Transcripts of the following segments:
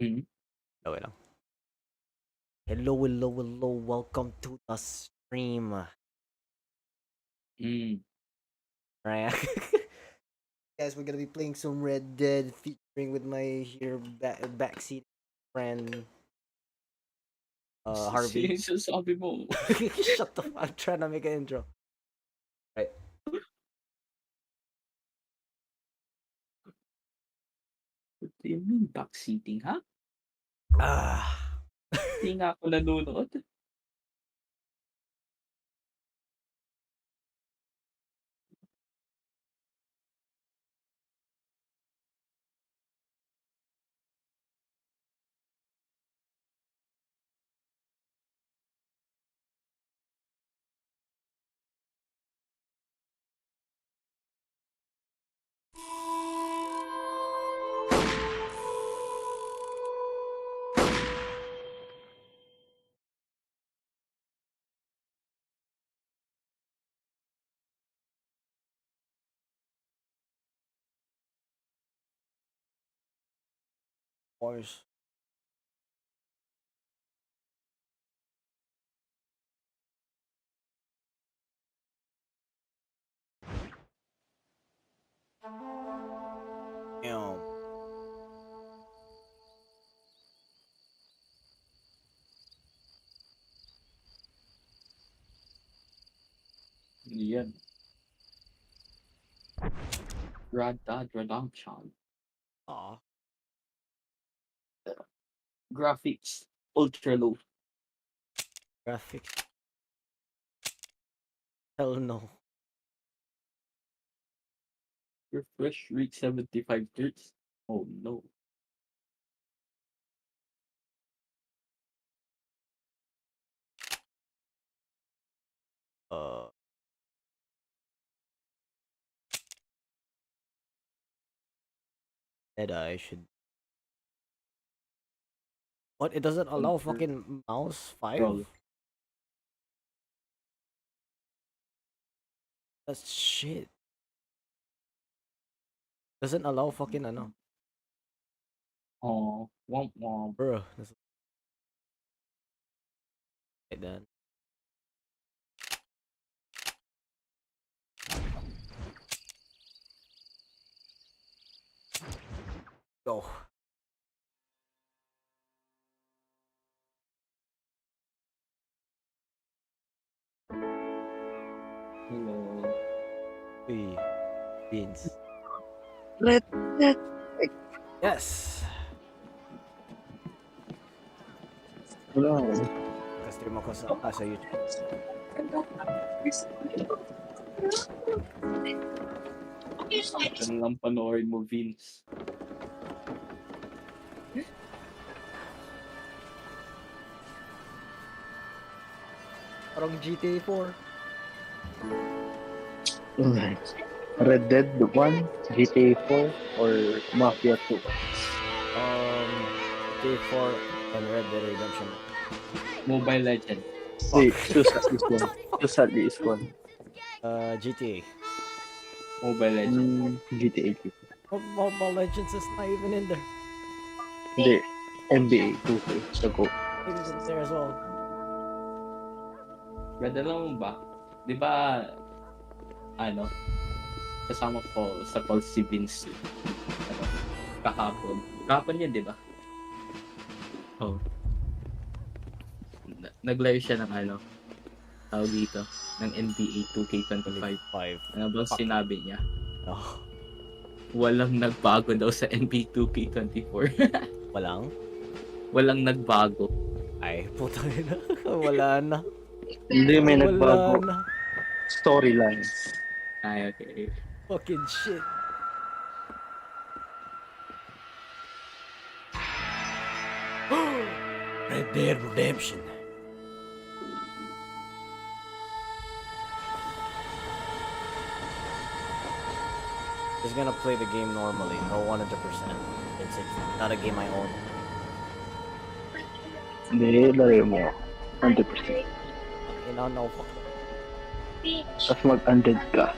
Mhm. Okay lang. Hello, hello, hello. Welcome to the stream. Mm. Right. Guys, we're gonna be playing some Red Dead featuring with my here backseat friend Harvey. Sinasabi mo. Shut the fuck. I'm trying to make an intro. Right. What do you mean backseating, ha? Ah. Hindi nga ako nanonood. Course. Damn. Yan. Red Dead Redemption. Aw. Graphics. Ultra low. Graphics. Hell no. Refresh rate 75 Hz. Oh no. Uh. I should. What? It doesn't allow fucking mouse 5? Control. That's shit. Doesn't allow fucking ano. Oh, womp womp. Bro. That's like that. Go. Hello. Uy. Beans. Red Dead. Yes! Hello. Stream ako sa YouTube. Ito lang panoorin mo, Vince. Parang GTA 4. Red Dead 1, GTA 4, or Mafia 2? GTA 4 and Red Dead Redemption. Mobile Legend. Wait, choose at least one. Choose at least one. GTA. Mobile Legend. GTA. Mobile Legends is not even in there. Hindi. NBA 2K. So go. It is in there as well. Ganda naman ba? Di ba, ano, kasama ko sa call si Vince. Ano, kahapon. Kahapon yun, di ba? Oh. Nag-live siya ng ano, tawag dito, ng NBA 2K25. 5. Ano bang sinabi niya? Oh. Walang nagbago daw sa NBA 2K24. Walang? Walang nagbago. Ay, putang ina. Wala na. Hindi may Wala nagbago. na. Storylines. Ay, okay. Fucking shit. Red Dead Redemption. Just gonna play the game normally, no 100%. It's not a game I own. Hindi, laro mo. 100%. You know, no fuck. Tapos mag-100 ka.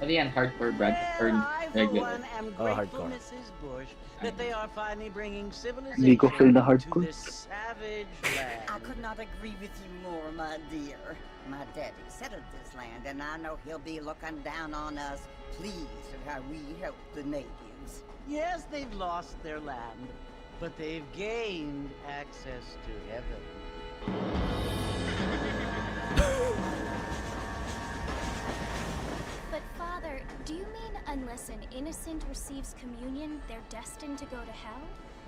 Ano yan, hardcore Brad? Or Well, I, for regular? one, am Oh, grateful, hardcore. Mrs. Bush, that they are finally bringing Hindi ko feel civilization na to hardcore. this savage land. I could not agree with you more, my dear. My daddy settled this land, and I know he'll be looking down on us, pleased at how we helped the natives. Yes, they've lost their land, but they've gained access to heaven. But Father, do you mean unless an innocent receives communion, they're destined to go to hell?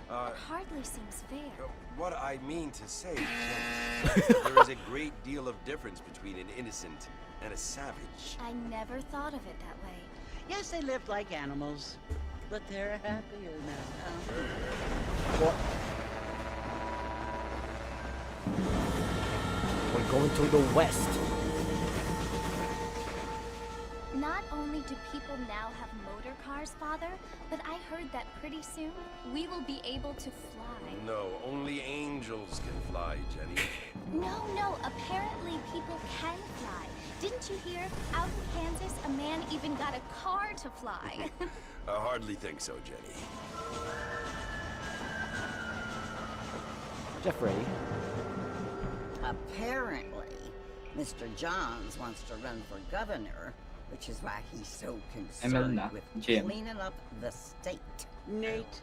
That hardly seems fair. What I mean to say, Jenny, is that there is a great deal of difference between an innocent and a savage. I never thought of it that way. Yes, they lived like animals, but they're happier now. What? We're going to the west. Not only do people now have motor cars, Father, but I heard that pretty soon we will be able to fly. No, only angels can fly, Jenny. No, apparently people can fly. Didn't you hear? Out in Kansas, a man even got a car to fly. I hardly think so, Jenny. Jeffrey. Apparently, Mr. Johns wants to run for governor, which is why he's so concerned na, with Jim. cleaning up the state. Nate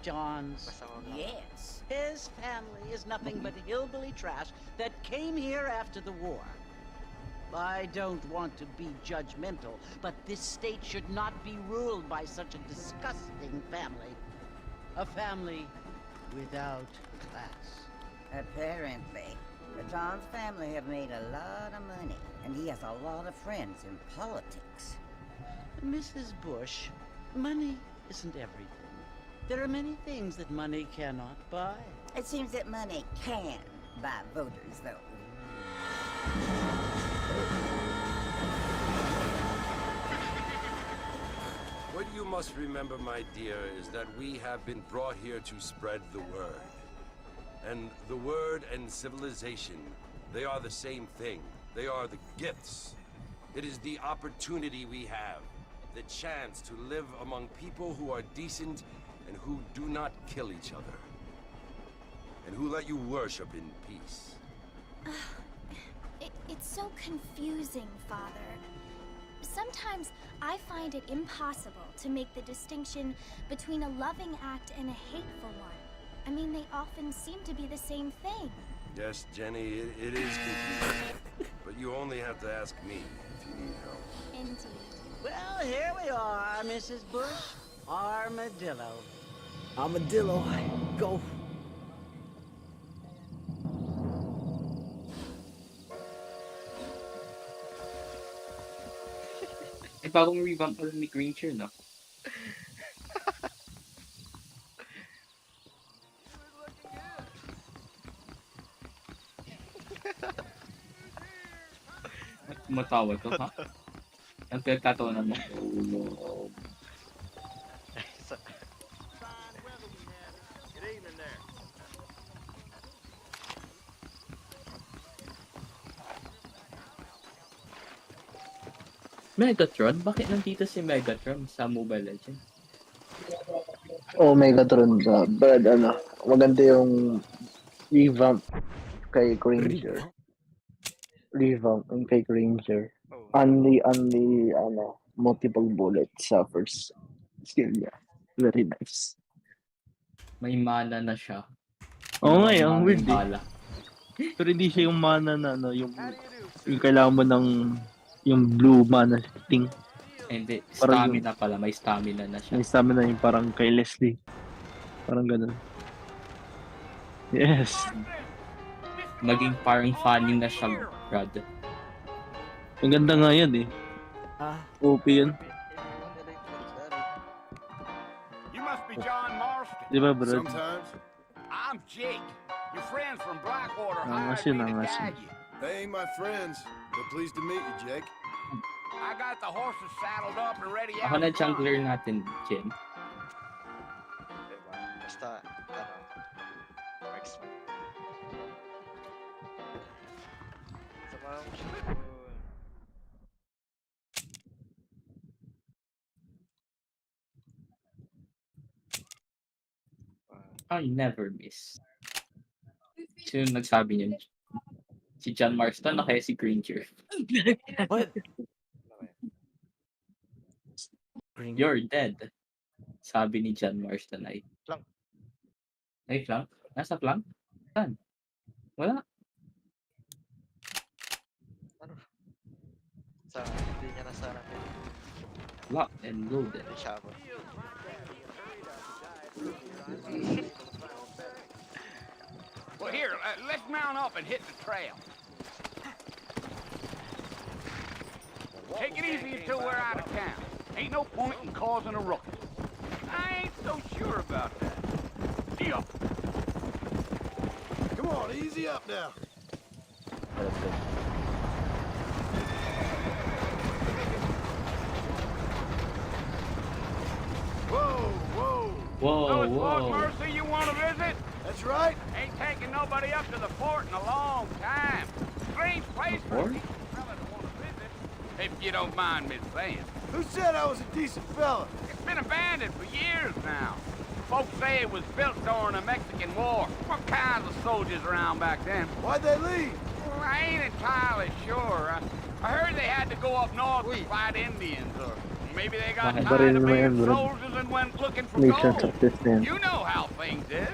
Johns. Yes. His family is nothing but hillbilly trash that came here after the war. I don't want to be judgmental, but this state should not be ruled by such a disgusting family. A family without class. Apparently. The Johns family have made a lot of money, and he has a lot of friends in politics. Mrs. Bush, money isn't everything. There are many things that money cannot buy. It seems that money can buy voters, though. What you must remember, my dear, is that we have been brought here to spread the word. And the word and civilization, they are the same thing. They are the gifts. It is the opportunity we have, the chance to live among people who are decent and who do not kill each other. And who let you worship in peace. It's so confusing, Father. Sometimes I find it impossible to make the distinction between a loving act and a hateful one. I mean, they often seem to be the same thing. Yes, Jenny, it is confusing. But you only have to ask me if you need help. Indeed. Well, here we are, Mrs. Bush. Armadillo. Armadillo. Go. Eh, bagong revamp pala ni Granger, no? Matawa to, ha? Ang pinagtatawanan mo. Megatron? Bakit nandito si Megatron sa Mobile Legends? Oh, Megatron ka. But maganda yung revamp kay Granger. Revamp yung kay Granger. Only, multiple bullets sa first skill niya. Very nice. May mana na siya. Oo nga, ang weird eh. Bala. Pero hindi siya yung mana na yung kailangan mo ng yung blue mana thing. Hindi, Parang stamina pala. May stamina na siya. May stamina yung parang kay Leslie. Parang ganun. Yes. Maging parang funny na siya, Brad. Ang ganda nga yan eh. OP yun. You must be John Marston. Di ba, Brad? Sometimes. I'm Jake. Your friends from Blackwater Angas hired yun, me to angas guide yun. you. They ain't my friends, but pleased to meet you, Jake. I got the horses saddled up and ready out. Ako na jungler natin, Jen. Diba? Basta, marksman. Sama mo siya doon. I never miss. Sino nagsabi niyan? Si John Marston na kaya si Granger? What? Green. You're dead. Sabi ni John Marston ay. Flank. Ay, flank? Nasa flank? Saan? Wala. Ano? Sana, hindi niya na sana. Locked and loaded. Hindi siya ako. Well, here, let's mount up and hit the trail. Take it easy until we're out of town. Ain't no point in causing a ruckus. I ain't so sure about that. Deal. Come on, easy up now. Whoa, whoa. Whoa, So it's Lord whoa. Mercy you want to visit? That's right. Ain't taking nobody up to the fort in a long time. Strange place for a Fort? decent fella to want to visit. If you don't mind me saying. Who said I was a decent fella? It's been abandoned for years now. Folks say it was built during the Mexican War. What kinds of soldiers around back then? Why'd they leave? Well, I ain't entirely sure. I heard they had to go up north to fight Indians, or maybe they got Bakit? tired of Baril mo yan, being bro. soldiers and went looking for Missions gold. of this man. You know how things is.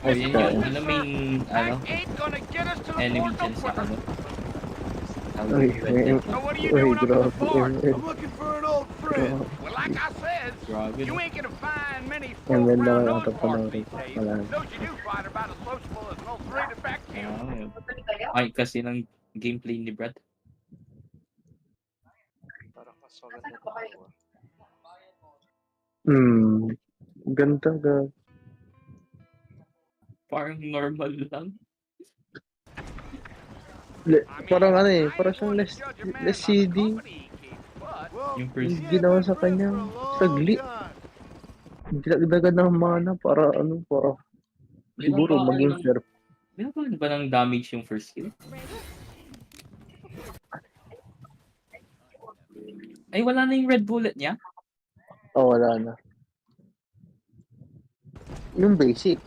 Oh, yun Basta, yung ano main, ano, That ain't gonna get us to the enemy fort no dyan sa quicker. ano. Uy, may... So what are you Uy, doing up at the grabe. fort? ML. looking for an old friend. Grabe. Well, like I said, Grabe. you ain't gonna find many ML folk na around wala those ka parts panoorin. these days. Wala. Those you do find are about as sociable as an old three back to you. Ay, kasi ng gameplay ni Brad. Parang mas maganda ito. Ganda ga. Parang normal lang. Parang ano eh, parang siyang less CD. Yung first, Yung ginawa sa kanya, saglit. Dinagdagan ng mana para ano, para siguro maging fair. Binabahan ba ng damage yung first skill? Ay, wala na yung red bullet niya? Oh, wala na. Yung basic.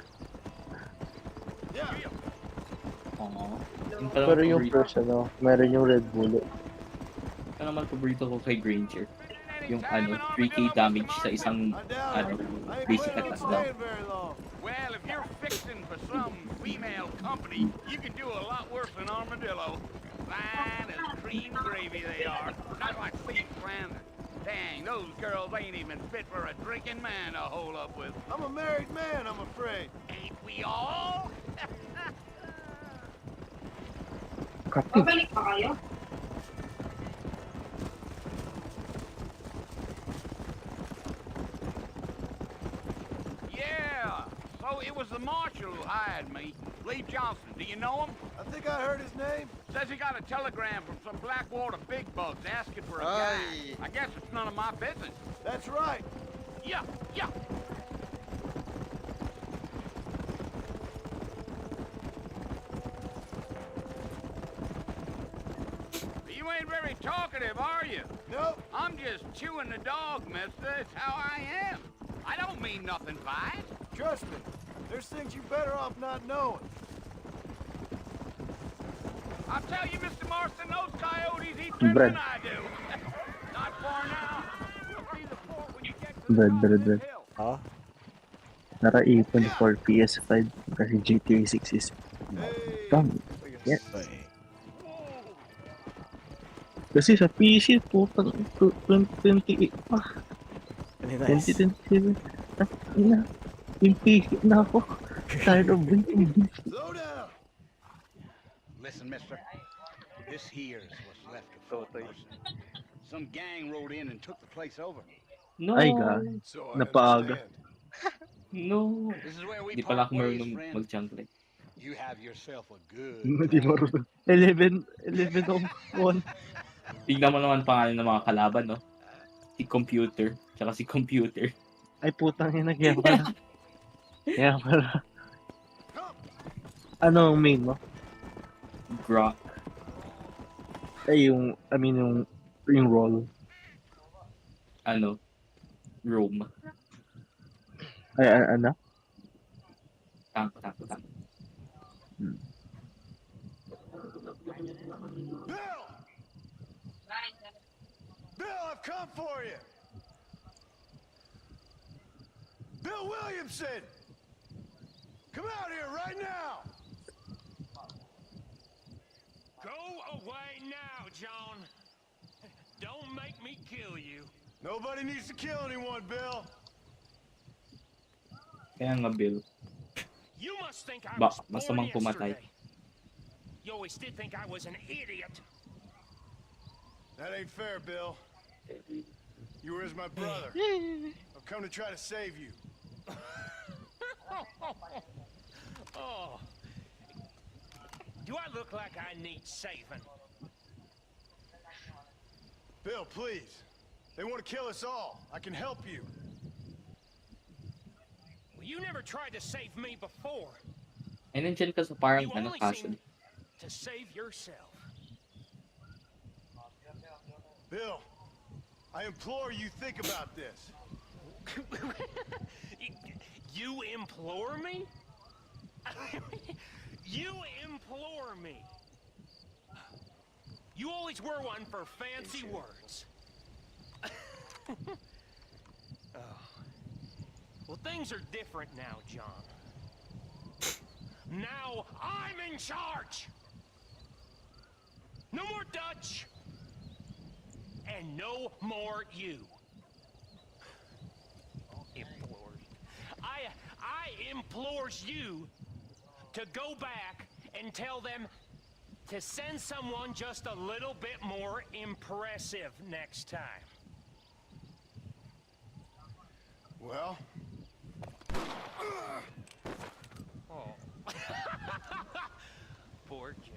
Oo. Yung pala Pero yung paborito, first ano, meron yung red bullet. ito naman paborito ko kay Granger. Yung ano, 3k damage sa isang ano, basic attack lang. Well, if you're fixing for some female company, you can do a lot worse than armadillo. Fine as cream gravy they are. Not like Steve Flanders. Dang, those girls ain't even fit for a drinking man to hole up with. I'm a married man, I'm afraid. Ain't we all? Kapit. Yeah. So it was the marshal who hired me. Lee Johnson. Do you know him? I think I heard his name. Says he got a telegram from some Blackwater big bugs asking for a guy. Ay. I guess it's none of my business. That's right. Yeah, yeah. You ain't very talkative, are you? Nope. I'm just chewing the dog, mister. It's how I am. I don't mean nothing by it. Trust me. There's things you better off not knowing. I'll tell you, Mr. Marston, those coyotes eat better Brad. than I do. Not far now. You'll see the fort when you get to the Brad, top Brad, of this Brad. hill. Huh? Naraipon for PS5 kasi GTA 6 is done. Yeah. Kasi sa PC, putang 2028 pa. Very nice. 2027. Na, yung PC na ako. Tired of waiting. Slow down. Listen, mister. This here's what's left of Fort Mercy. Some gang rode in and took the place over. No! Ay, ga. So Napaaga. No! This is where we Hindi pala part ako ways, marunong friend. mag-jungle. You have yourself a good Hindi time. marunong. 11 of 1. Tignan mo naman pangalan ng mga kalaban, no? Si Computer, tsaka si Computer. Ay, putang ina, kaya pala. Kaya pala. Ano ang main mo? Grok. Ay, yung role. Ano? Rome. Ay, ano? Tank. Bill! Bill, I've come for you! Bill Williamson! Come out here right now! Go away now, John. Don't make me kill you. Nobody needs to kill anyone, Bill. Kaya nga, Bill. You must think I Ba, was born masamang pumatay. yesterday. You always did think I was an idiot. That ain't fair, Bill. You were as my brother. I've come to try to save you. Oh. Do I look like I need saving? Bill, please. They want to kill us all. I can help you. Well, you never tried to save me before. Ay, nandiyan ka sa parang You ano, only castle. seem to save yourself. Bill, I implore you, think about this. You implore me? You implore me. You always were one for fancy words. Oh. Well, things are different now, John. Now I'm in charge. No more Dutch. And no more you. Implores. I implores you to go back and tell them to send someone just a little bit more impressive next time. Well? Oh. Poor John.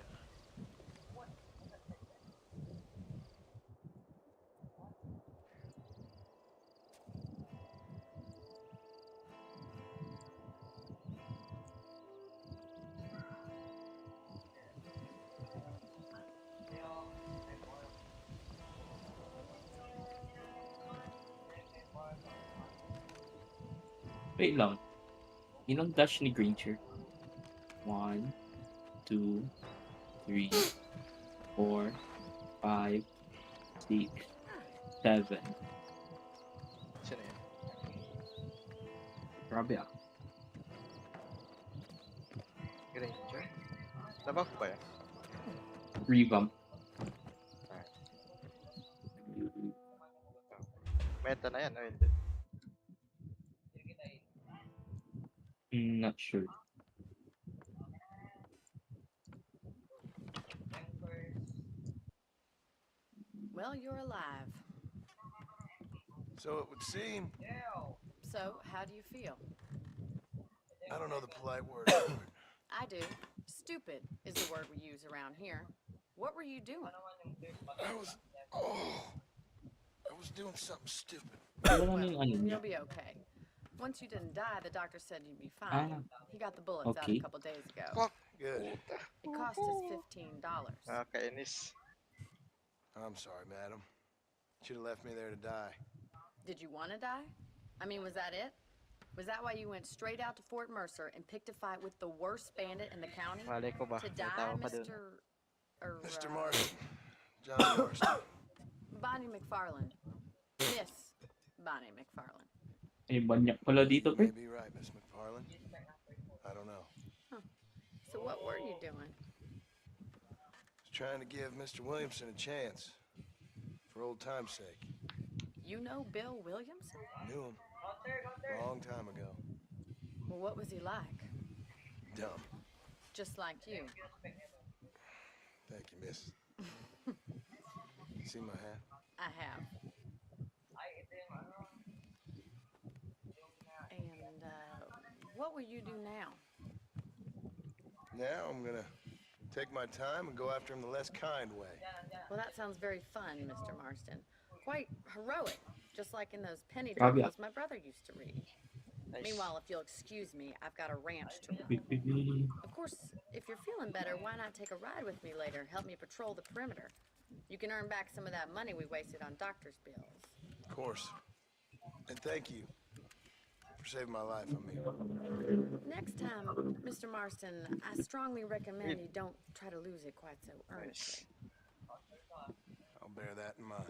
Wait lang. Ilang dash ni Granger? 1, 2, 3, 4, 5, 6, 7. Sino yun? Grabe ah. Granger? Nabuff ba yan? Revamp. Meta na yan, o hindi? Not sure. Well, you're alive. So it would seem. So, how do you feel? I don't know the polite word for it. I do. Stupid is the word we use around here. What were you doing? I was doing something stupid. Wala na yung ano niya. You'll be okay. Once you didn't die, the doctor said you'd be fine. Ah, He got the bullets out okay. a couple days ago. Fuck! Good. It cost us $15. Nakakainis. I'm sorry, madam. Should have left me there to die. Did you want to die? I mean, was that it? Was that why you went straight out to Fort Mercer and picked a fight with the worst bandit in the county? Malay ko ba? To May die, tao pa dun. Mr. Marston. John Marston. Bonnie McFarland. Miss Bonnie McFarland. Ay, banyak pala dito, You may pre. be right, Miss McFarland. I don't know. So what were you doing? Just trying to give Mr. Williamson a chance. For old time's sake. You know Bill Williamson? Knew him. Long time ago. Well, what was he like? Dumb. Just like you. Thank you, miss. See my hat? I have. And, what will you do now? Now I'm gonna take my time and go after him the less kind way. Well, that sounds very fun, Mr. Marston. Quite heroic, just like in those penny Grabe ah. journals my brother used to read. Nice. Meanwhile, if you'll excuse me, I've got a ranch to run. Of course, if you're feeling better, why not take a ride with me later and help me patrol the perimeter? You can earn back some of that money we wasted on doctor's bills. Of course. And thank you for saving my life, I mean. Next time, Mr. Marston, I strongly recommend you don't try to lose it quite so earnestly. I'll bear that in mind.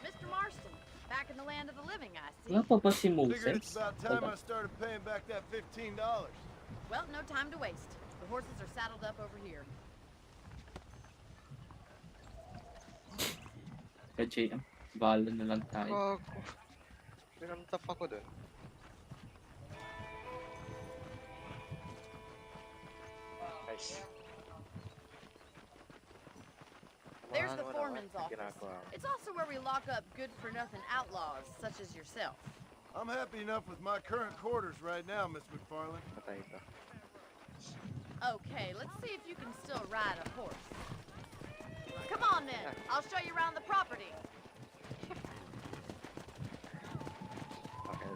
Mr. Marston, back in the land of the living, I see. Wala pa ba si Figured it's Moses? about time I started paying back that $15. Well, no time to waste. The horses are saddled up over here. Kaya bala na lang tayo. Gago. Pinamtap ako dun. Nice. There's the Ano foreman's naman, office. ginagawa ko. It's also where we lock up good-for-nothing outlaws, such as yourself. I'm happy enough with my current quarters right now, Miss McFarland. Patay ito. Okay, let's see if you can still ride a horse. Come on then, I'll show you around the property. Okay.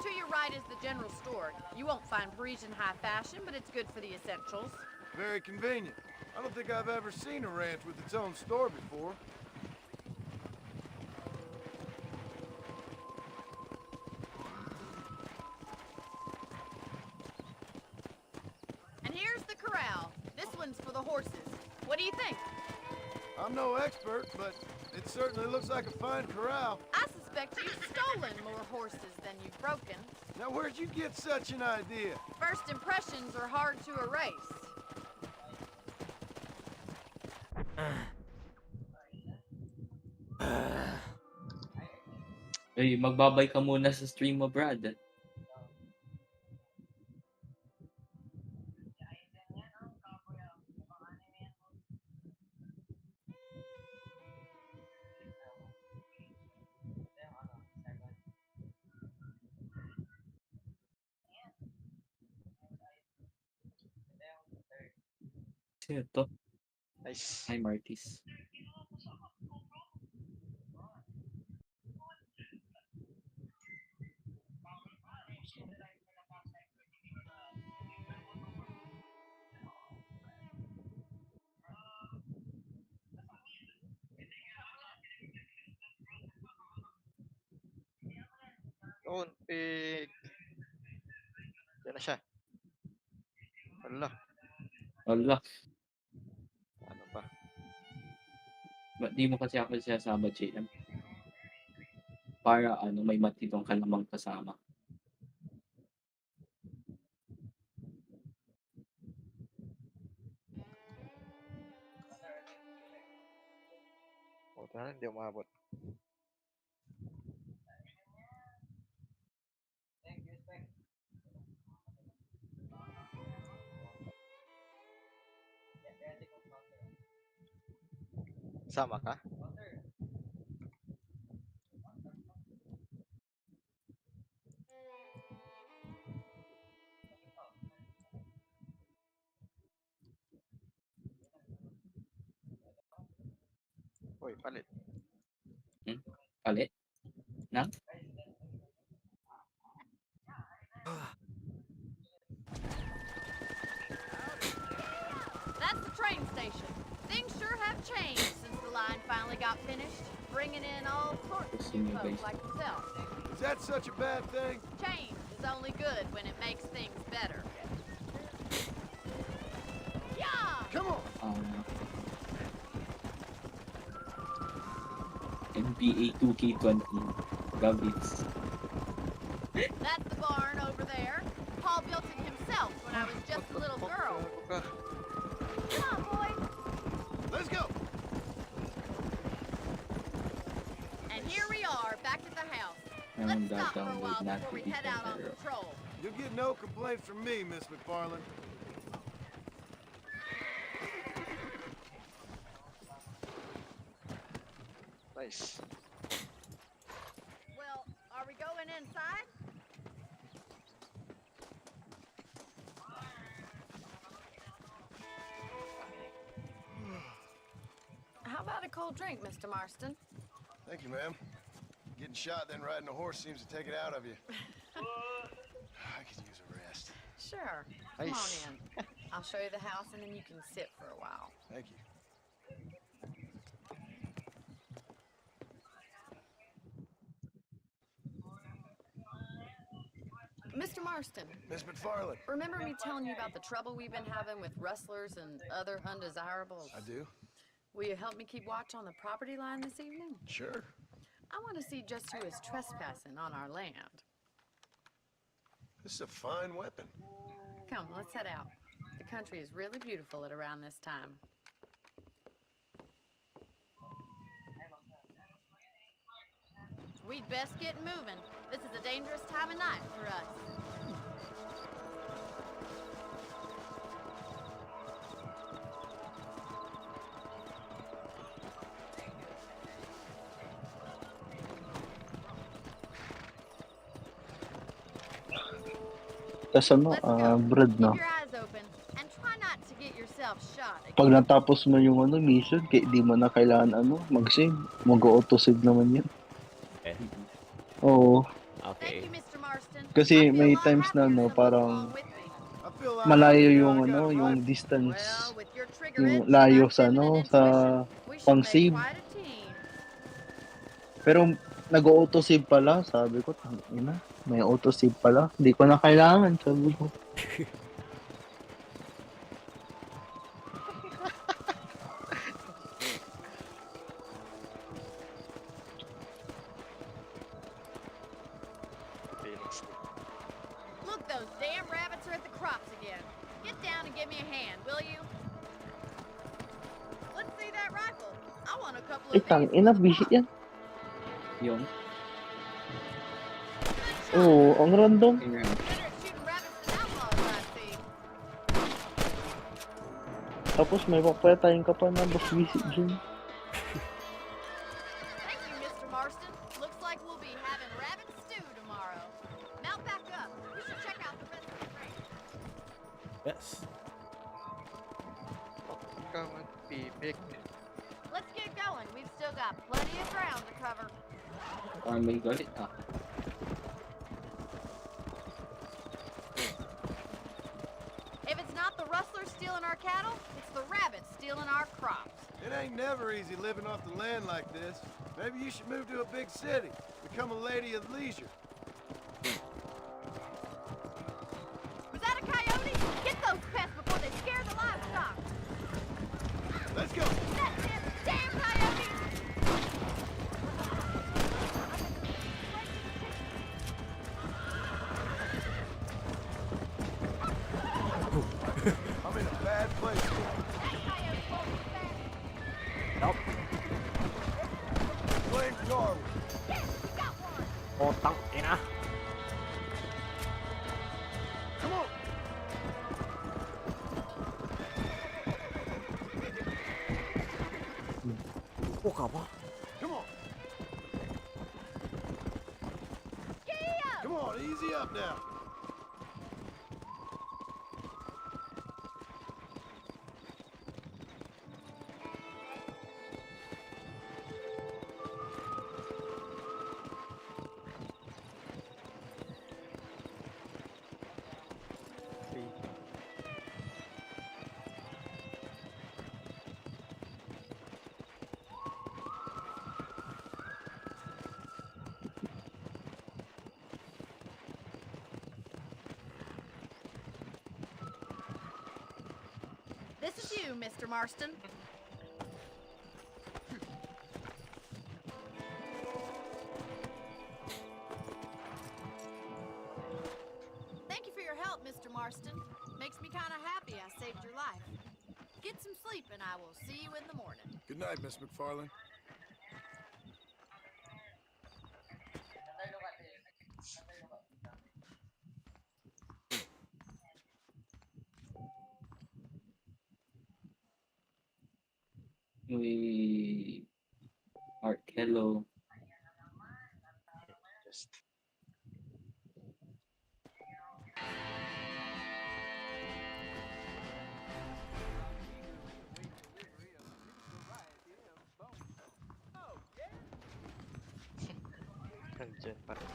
To your right is the general store. You won't find Parisian high fashion, but it's good for the essentials. Very convenient. I don't think I've ever seen a ranch with its own store before. And here's the corral. This one's for the horses. What do you think? I'm no expert, but it certainly looks like a fine corral. I suspect you've stolen more horses than you've broken. Now, where'd you get such an idea? First impressions are hard to erase. Ay, magbabay ka muna sa stream mo, Brad. Sino to? Nice. Hi, Martis. Noon, pig. Yan na siya. Wala. Wala. Ano pa? Ba't di mo kasi ako sinasama, JM? Para may matitong ka namang kasama. Buti na lang, hindi umabot. Sama ka? Uy, palit. Palit? Na? That's the train station. Things sure have changed since the line finally got finished, bringing in all sorts of new folks like yourself. Is that such a bad thing? Change is only good when it makes things better. Yeah! Come on! NBA 2K20 Gabits. That's the barn over there. Paul built it himself when I was just a little girl. Come on, boy. Let's go! And here we are, back Ang download natin before we dito head out on pero patrol. You'll get no complaints from me, Miss McFarland. Nice. Well, are we going inside? How about a cold drink, Mr. Marston? Thank you, ma'am. Getting shot, then riding a horse seems to take it out of you. I could use a rest. Sure. Nice. Come on in. I'll show you the house and then you can sit for a while. Thank you. Mr. Marston, Miss McFarland. remember me telling you about the trouble we've been having with rustlers and other undesirables? I do. Will you help me keep watch on the property line this evening? Sure. I want to see just who is trespassing on our land. This is a fine weapon. Come, let's head out. The country is really beautiful at around this time. We'd best get moving. This is a dangerous time of night for us. Tas ano, Brad, no? Keep your eyes open and try not to get yourself shot again. Pag natapos mo yung ano, mission, di mo na kailangan ano, mag-save. Mag-auto-save naman yan. Eh. Oo. Okay. Kasi may times na no, parang malayo yung ano, yung distance, yung layo sa ano, sa pang-save. Pero nag-auto-save pala, sabi ko, tangina, may auto-save pala. Hindi ko na kailangan, sabi ko. Look, those damn rabbits are at the crops again. Get down and give me a hand, will you? Let's see that rifle. I want a couple Eh, of tangina, busy yan. Yung Oo, ang random. Tapos may papayatayin ka pa na boss visit dyan. Thank you, Mr. Marston. Looks like we'll be having rabbit stew tomorrow. Mount back up. We should check out the rest of the train. Yes. Come and be big. Let's get going. We've still got plenty of ground to cover. may galit ah. If it's not the rustlers stealing our cattle, it's the rabbits stealing our crops. It ain't never easy living off the land like this. Maybe you should move to a big city. Become a lady of leisure. Was that a coyote? Get those pests before they scare the livestock. Let's go. That's it. Damn coyote! I'm in a bad place. Nope. Blame Darwin. Oh, tangina. Come on. Buka ba? Come on. Come on, easy up now. This is you, Mr. Marston. Thank you for your help, Mr. Marston. Makes me kind of happy I saved your life. Get some sleep and I will see you in the morning. Good night, Miss McFarland. We Arkelo. Just nandyan pa rin.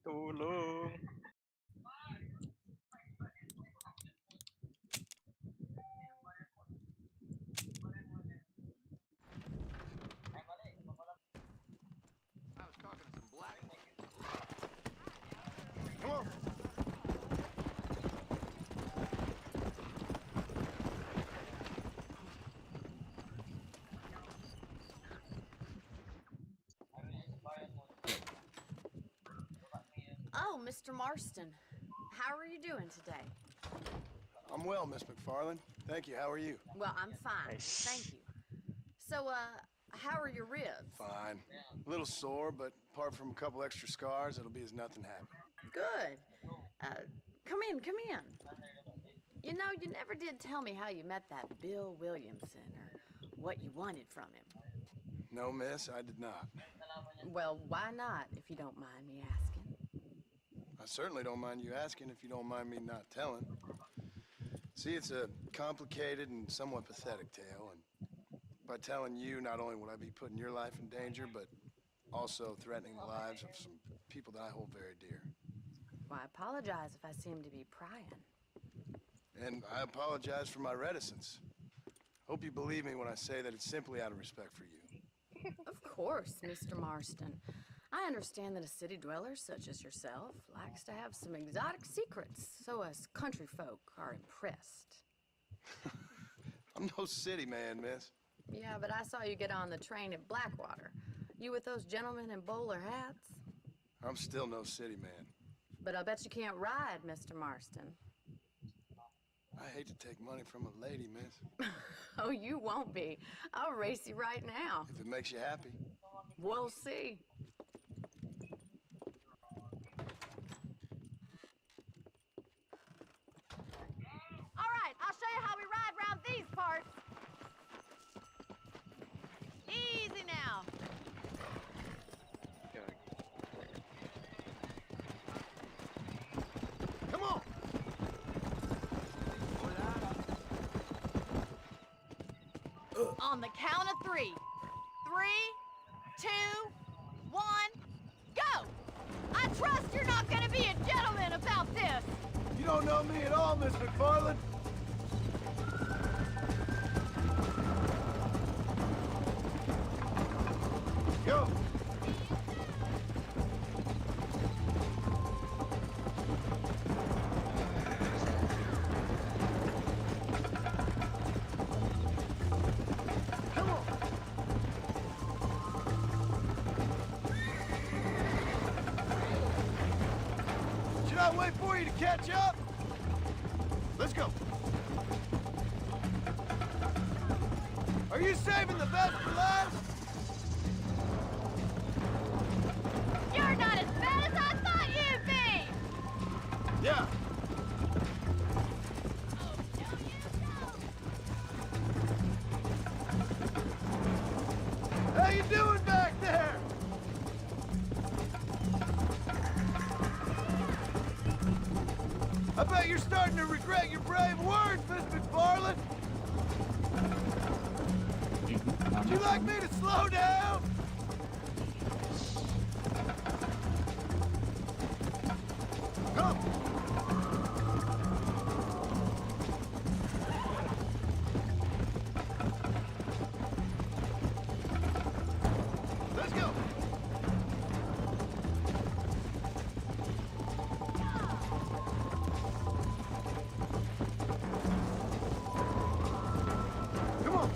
Tulong! I was talking to some black folks. Come on. Oh, Mr. Marston. How are you doing today? I'm well, Miss McFarland. Thank you. How are you? Well, I'm fine. Nice. Thank you. So, how are your ribs? Fine. A little sore, but apart from a couple extra scars, it'll be as nothing happened. Good. Come in, come in. You know, you never did tell me how you met that Bill Williamson or what you wanted from him. No, miss, I did not. Well, why not, if you don't mind me asking? I certainly don't mind you asking if you don't mind me not telling. See, it's a complicated and somewhat pathetic tale, and by telling you, not only would I be putting your life in danger, but also threatening the lives of some people that I hold very dear. Well, I apologize if I seem to be prying. And I apologize for my reticence. Hope you believe me when I say that it's simply out of respect for you. Of course, Mr. Marston. I understand that a city dweller such as yourself likes to have some exotic secrets, so us country folk are impressed. I'm no city man, miss. Yeah, but I saw you get on the train at Blackwater. You with those gentlemen in bowler hats? I'm still no city man. But I bet you can't ride, Mr. Marston. I hate to take money from a lady, miss. Oh, you won't be. I'll race you right now. If it makes you happy. We'll see. All right, I'll show you how we ride around these parts. Easy now. Come on! On the count of 3. 3, 2, 1, go! I trust you're not gonna be a gentleman about this. You don't know me at all, Miss McFarland. Go! Come on! Should I wait for you to catch up? Let's go. Are you saving the best for last? You're not as bad as I thought you'd be. Yeah. How you doing back there? I bet you're starting to regret your brave words, Miss McFarland. Would you like me to slow down? Come. Let's go. Come on.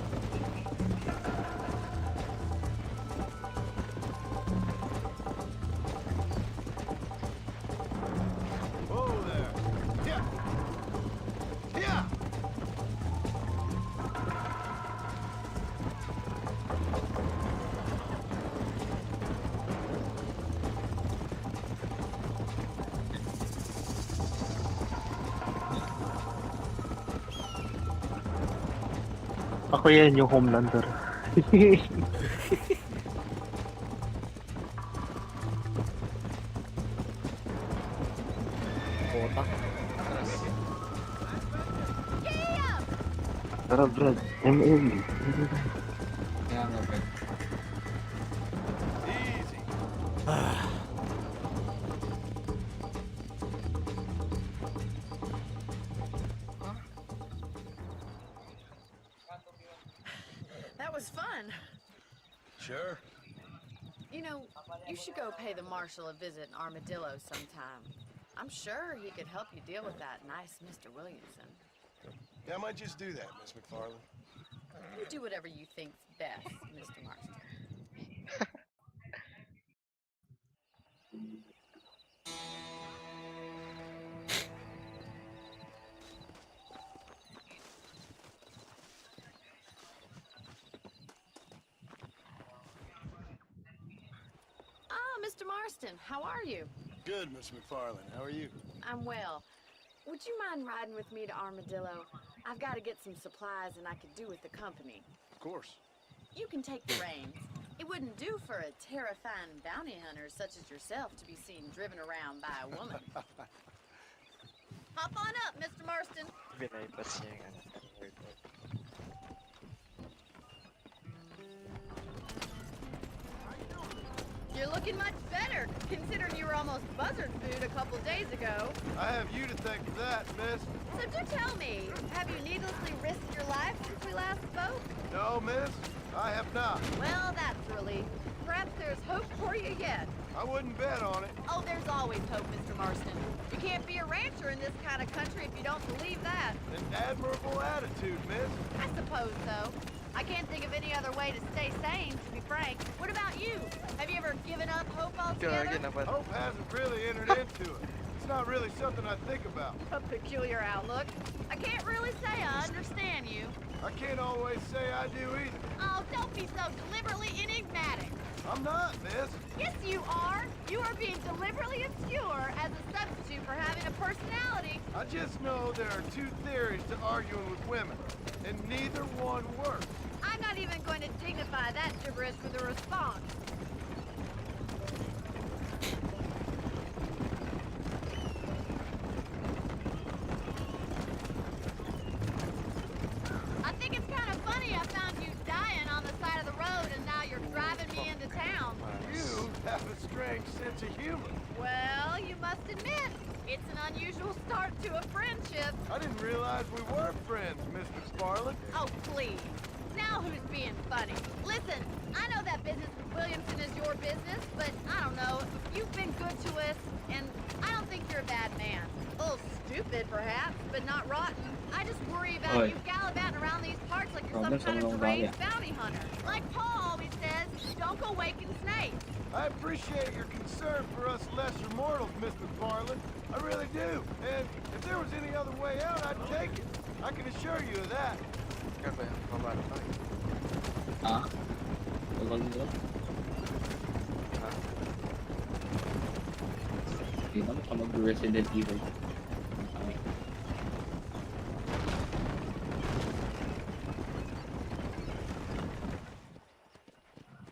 Ako yan, yung Homelander. Kota. Tara, Brad. ML. Kaya nga ba? That was fun. Sure. You know, you should go pay the marshal a visit in Armadillo sometime. I'm sure he could help you deal with that nice Mr. Williamson. Yeah, I might just do that, Miss McFarland. You do whatever you think's best, Mr. Marston. Mr. Marston, how are you? Good, Miss McFarland. How are you? I'm well. Would you mind riding with me to Armadillo? I've got to get some supplies and I could do with the company. Of course. You can take the reins. It wouldn't do for a terrifying bounty hunter such as yourself to be seen driven around by a woman. Hop on up, Mr. Marston. Binaypas niya yung word. You're looking much better, considering you were almost buzzard food a couple days ago. I have you to thank for that, miss. So do tell me, have you needlessly risked your life since we last spoke? No, miss, I have not. Well, that's a relief. Perhaps there's hope for you yet. I wouldn't bet on it. Oh, there's always hope, Mr. Marston. You can't be a rancher in this kind of country if you don't believe that. An admirable attitude, miss. I suppose so. I can't think of any other way to stay sane, to be frank. What about you? Have you ever given up hope altogether? Hope hasn't really entered into it. It's not really something I think about. A peculiar outlook. I can't really say I understand you. I can't always say I do either. Oh, don't be so deliberately enigmatic. I'm not, miss. Yes, you are. You are being deliberately obscure as a substitute for having a personality. I just know there are two theories to arguing with women, and neither one works. I'm not even going to dignify that gibberish with a response. I think it's kind of funny I found you dying on the side of the road and now you're driving me into town. You have a strange sense of humor. Well, you must admit, it's an unusual start to a friendship. I didn't realize we were friends, Miss McFarland. Oh, please. Now who's being funny? Listen, I know that business with Williamson is your business, but I don't know. You've been good to us, and I don't think you're a bad man. A little stupid, perhaps, but not rotten. I just worry about you gallivanting around these parts like you're some kind of deranged bounty hunter. Like Paul always says, don't go waking snakes. I appreciate your concern for us lesser mortals, Miss McFarland. I really do. And if there was any other way out, I'd take it. I can assure you of that. Ah? Tagal nyo? Hindi naman siya mag-Resident Evil. Okay.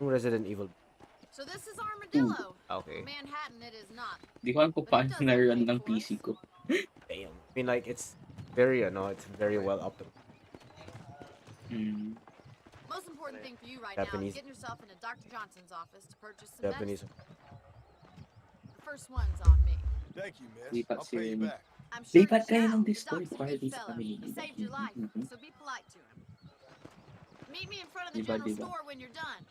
Resident Evil. So this is Armadillo. Okay. Manhattan it is not. Di ko alam kung paano na-run ng PC ko. Damn. I mean, like, it's very, it's very well optimized. Most important thing for you right Japanese. now is getting yourself into Dr. Johnson's office to purchase some Japanese. medicine. The first one's on me. Thank you, miss. Lipat I'll pay you si- back. I'm sure Lipat you kayo shall. ng The Discord doc's a para big dito sa fella. family. He saved your life, so be polite to him. Meet me in front of the Diba, general diba? store when you're done.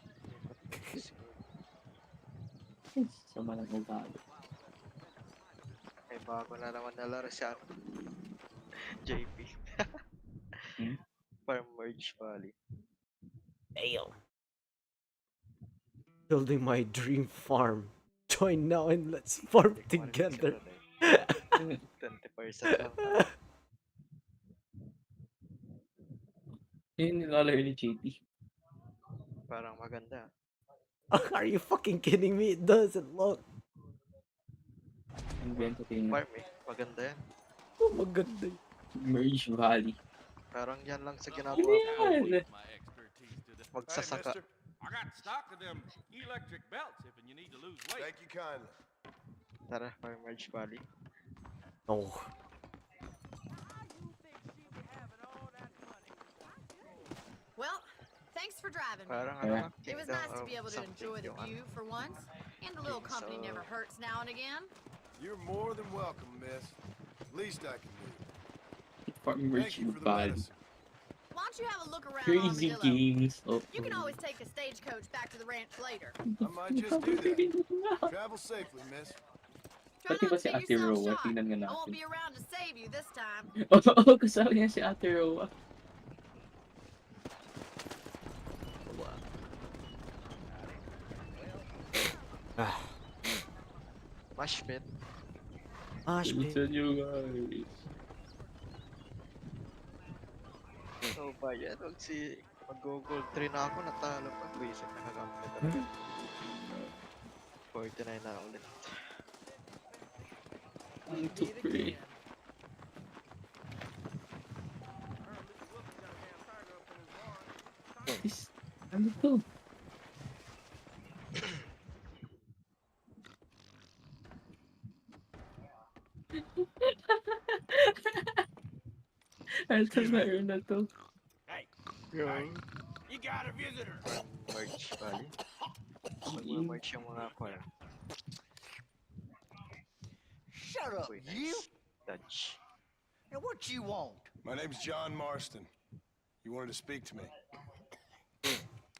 Sama ng ugali. May bago na naman na laro si JP. Farm Merge Valley. Damn. Building my dream farm. Join now and let's farm together. 20% lang. Yun yung nilalaro ni JP. Parang maganda. Are you fucking kidding me? It doesn't look. Invento tingnan. Farm maganda yan. Oh, maganda. Merge Valley. Parang yan lang sa Ano ginagawa ko. yan? Magsasaka. Hey, mister. I got stock of them electric belts if you need to lose weight. Thank you kindly. Tara, Merge Valley. No. Well, thanks for driving me. Parang ano lang, It was Kingdom nice to of be able to something enjoy the yung ano. view for once. And a little company So- never hurts now and again. You're more than welcome, miss. Least I can do. Farmer Thank you for the bad. medicine. Why don't you have a look around Crazy Armadillo? games. Oh. You can always take the stagecoach back to the ranch later. I might just do that. Travel safely, miss. Try Pati not ba to si get Ate yourself Roa? shot. Tingnan nga I won't natin. be around to save you this time. Oo, kasama niya si Ate Roa. Mash pit. Mosh pit. Listen you guys. So ba yan? Mag-gold 3 na ako, natalo pa. Buisit, nakakampi talaga. 49 na ulit. I'm too free. Ano to? Altas na earn na to. Hey, Yo. you got a visitor. Merge Valley. Mag-merge yung mga ako. Shut up, Wait, you! Dutch. And what you want? My name's John Marston. You wanted to speak to me?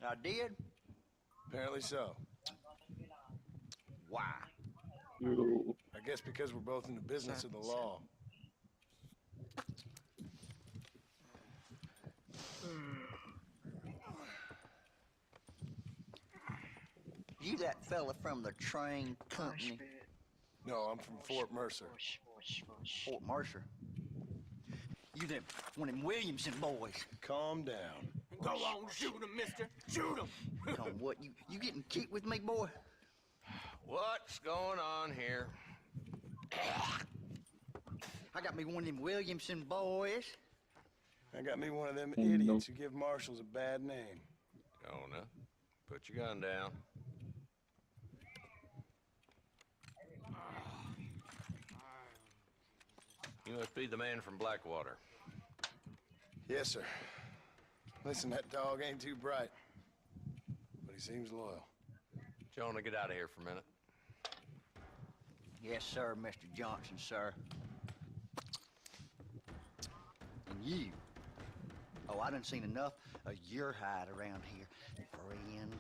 I did? Apparently so. Why? Yo. I guess because we're both in the business of the law. You that fella from the train company? No, I'm from Fort Mercer. Fort Mercer? You them one of them Williamson boys? Calm down. Go on, shoot him, mister. Shoot him. On what? You getting cute with me, boy? What's going on here? I got me one of them Williamson boys. I got me one of them Oh, idiots who give marshals a bad name. Jonah, put your gun down. You must be the man from Blackwater. Yes, sir. Listen, that dog ain't too bright, but he seems loyal. Jonah, get out of here for a minute. Yes, sir, Mr. Johnson, sir. And you. Oh, I done seen enough of your hide around here, friend.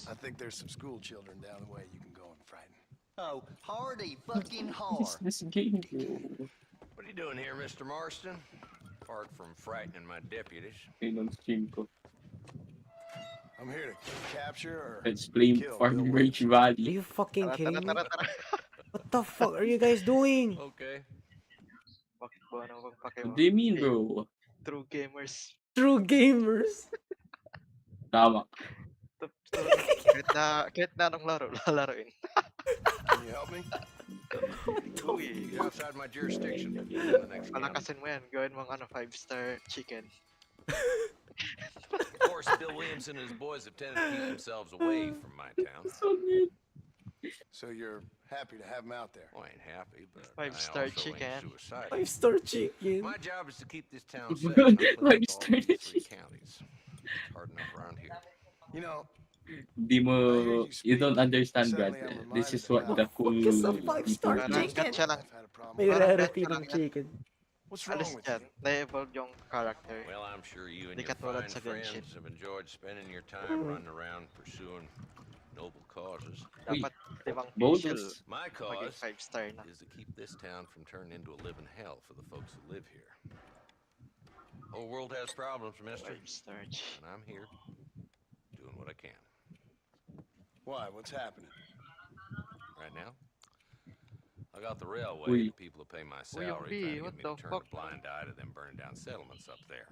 I think there's some school children down the way you can go and frighten. Oh, hardy fucking hard. This game, bro. What are you doing here, Mr. Marston? Apart from frightening my deputies. Ayun ang stream ko. I'm here to capture or Let's play kill Farm Bill Rage Are Valley. you fucking Tara, kidding me? tara, tara, tara. What the fuck are you guys doing? Okay. Bakit ba ano bang pake What mo? do you mean, bro? True gamers. True gamers. Tama. kahit na anong laro, lalaroin. Can you help me? Uy, You're outside my jurisdiction. The next game. palakasin mo yan. Gawin mong 5-star chicken. Of course, Bill Williamson and his boys have tended to keep themselves away from my town. So good. So you're happy to have him out there? Well, I ain't happy, but 5-star I also chicken. ain't suicidal. 5-star chicken. My job is to keep this town safe. not clean up all 5-star these 3 chicken. counties. It's hard enough around here. You know, Di mo, you don't understand, Brad. Suddenly I'm This is reminded what the cool Fuck is a people. 5-star Parang chicken? gatcha lang. I've had a problem. May Parang rarity gatcha ng lang. chicken. What's wrong Alis with dyan. you? Na-evolve yung character. Well, I'm sure you and Di your katulad fine sa Genshin. friends have enjoyed spending your time running around pursuing noble causes. Dapat limang bonus. facial. My Maging cause 5-star na. is to keep this town from turning into a living hell for the folks who live here. Whole world has problems, mister, 5-star. and I'm here doing what I can. Why? What's happening? Right now, I got the railway Uy. and the people who pay my salary B, trying to what get me the to turn fuck? a blind eye to them burning down settlements up there.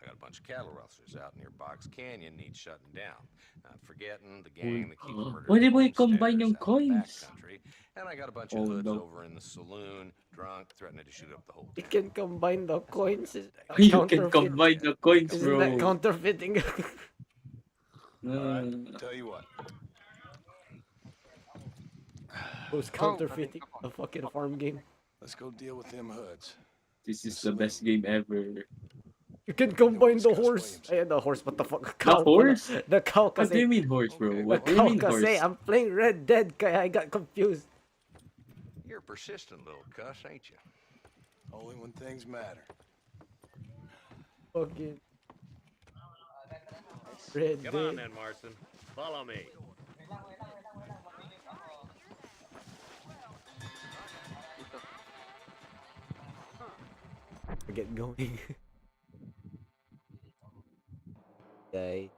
I got a bunch of cattle rustlers out near Box Canyon needs shutting down. Not forgetting the gang that keeps murdering Pwede mo homesteaders i-combine yung out in the coins. backcountry. And I got a bunch of Oh hoods no. over in the saloon, drunk, threatening to shoot up the whole You town. can combine the coins. You can combine the coins, Isn't that bro. counterfeiting? Alright, tell you what. Who's counterfeiting a fucking farm game? Let's go deal with them hoods. This is the best game ever. You can combine the horse. Ayan, the horse. What the fuck? The Cow horse? pala. The cow kasi. What do you mean horse, bro? What do you Cow mean horse? kasi. I'm playing Red Dead kaya I got confused. You're a persistent little cuss, ain't you? Only when things matter. Fucking. Red Come on Dead. then, Marston. Follow me. Get going. Okay.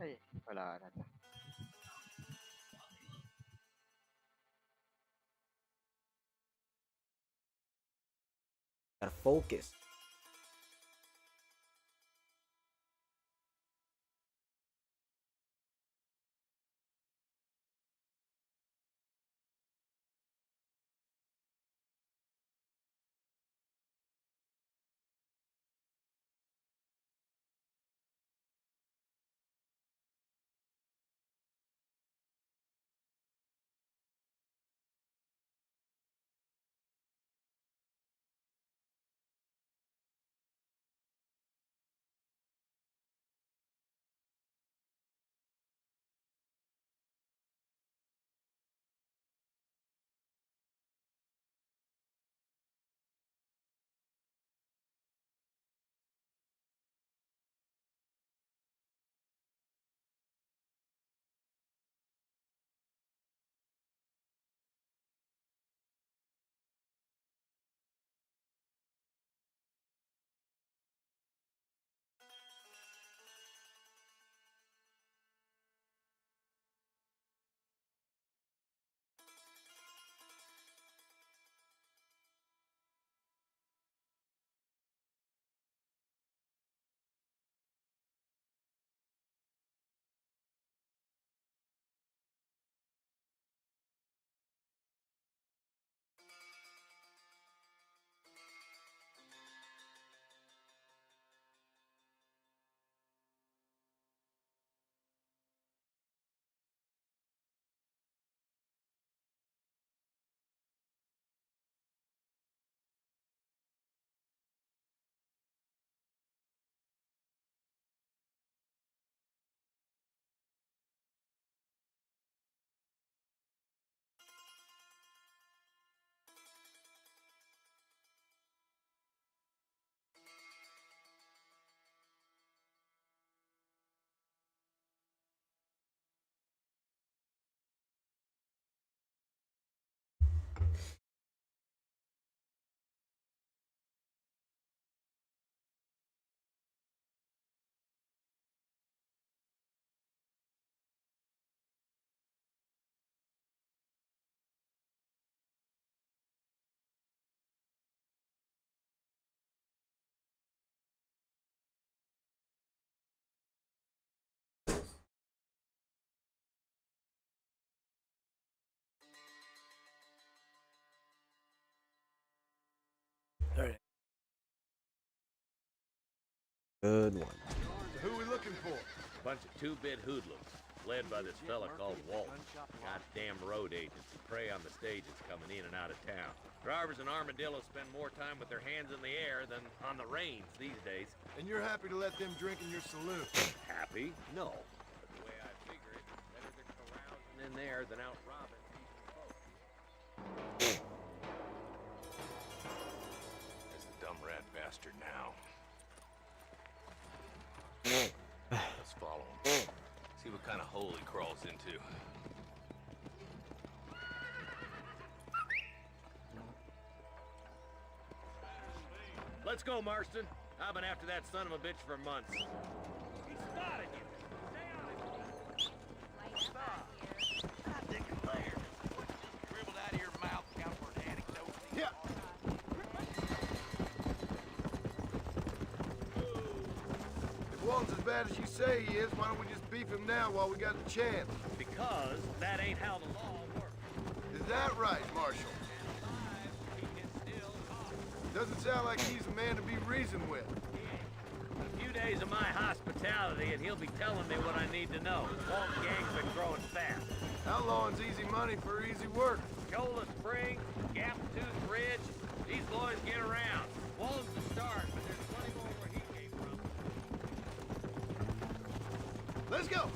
Ay, wala na. Gotta focus. Alright. Good one. Who are we looking for? Bunch of two-bit hoodlums, led by this fella called Walt. Goddamn road agents who prey on the stages coming in and out of town. Drivers in Armadillo spend more time with their hands in the air than on the reins these days. And you're happy to let them drink in your saloon? Happy? No. But the way I figure it, better they're carousing in there than out robbing decent folks. There's the dumb rat bastard now. Let's follow him. See what kind of hole he crawls into. Let's go, Marston. I've been after that son of a bitch for months. He spotted you. Dribbled out of your mouth, counterword anecdote. Yeah. Walton's as bad as you say he is, why don't we just beef him now while we got the chance? Because that ain't how the law works. Is that right, Marshal? Doesn't sound like he's a man to be reasoned with. A few days of my hospitality and he'll be telling me what I need to know. Walton gang's been growing fast. How long's easy money for easy work? Shola Springs, Gap Tooth Ridge, these boys get around. Walton's the start, but there's plenty more where he came from. Let's go!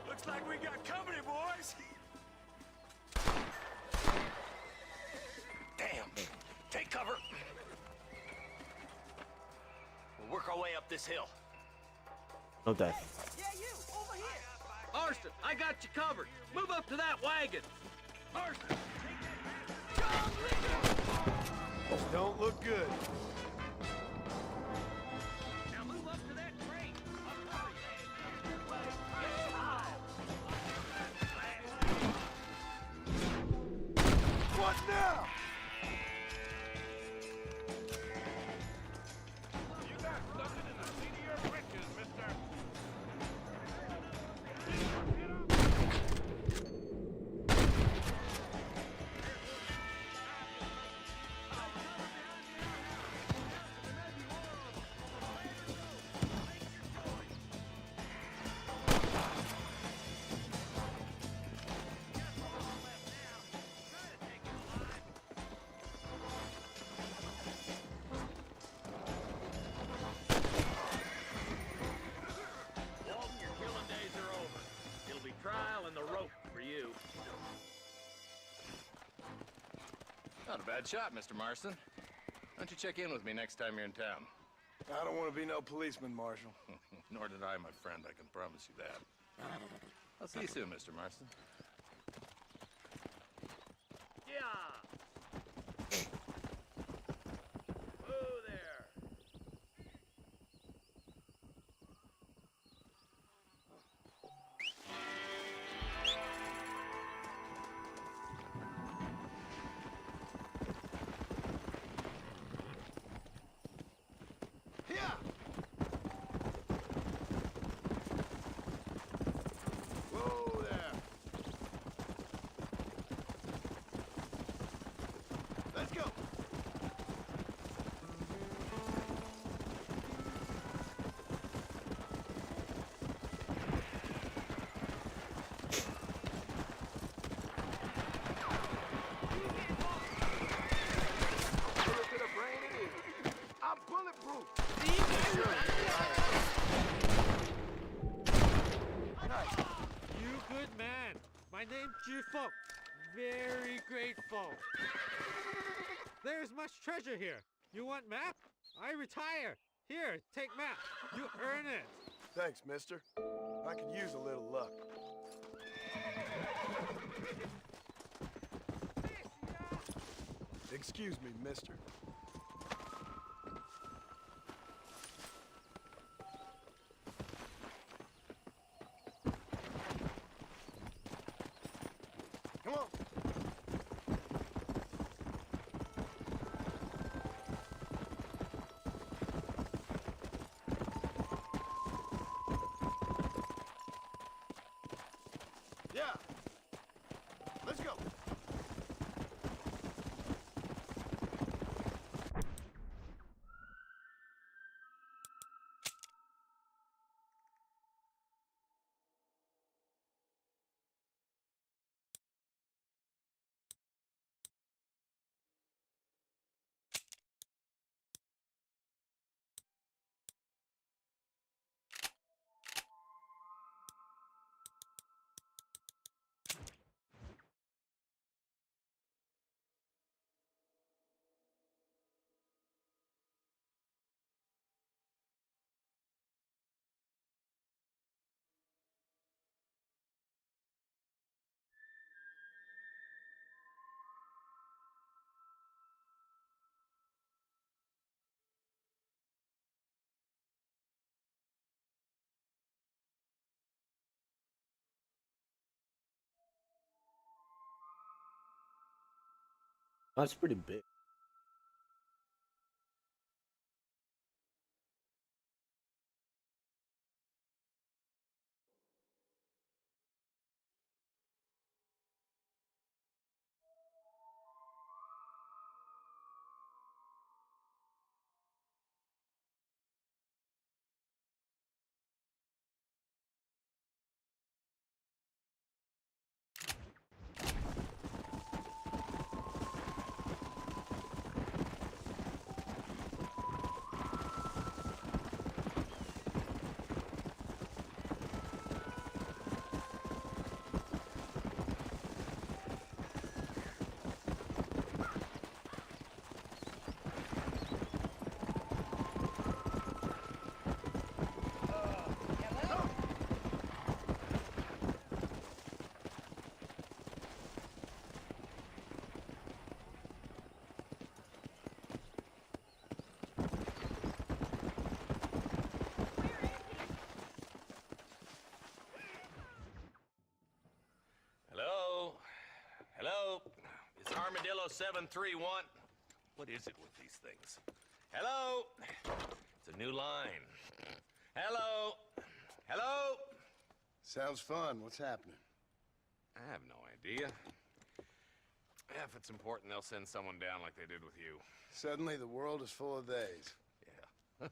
Looks like we got company, boys. Damn. Take cover. We'll work our way up this hill. No death. Yeah, you, over here. Marston, I got you covered. Move up to that wagon. Marston. This don't look good. Now move up to that train. What now? You got something in the seat of your britches, mister. Walton, your killing days are over. It'll be trial and the rope for you. Not a bad shot, Mr. Marston. Why don't you check in with me next time you're in town? I don't want to be no policeman, Marshal. Nor did I, my friend. I can promise you that. I'll see you soon, Mr. Marston. Yeah. Whoa there. Here! Whoa there! Let's go! Bullet to the brain it is. I'm bulletproof. You good man. My name's Jifo. Very grateful. There's much treasure here. You want map? I retire. Here, take map. You earn it. Thanks, mister. I could use a little luck. Excuse me, mister. Come on. Yeah. Let's go. That's pretty big. Hello? Hello? It's Armadillo 731. What is it with these things? Hello? It's a new line. Hello? Hello? Sounds fun. What's happening? I have no idea. If it's important, they'll send someone down like they did with you. Suddenly, the world is full of theys. Yeah.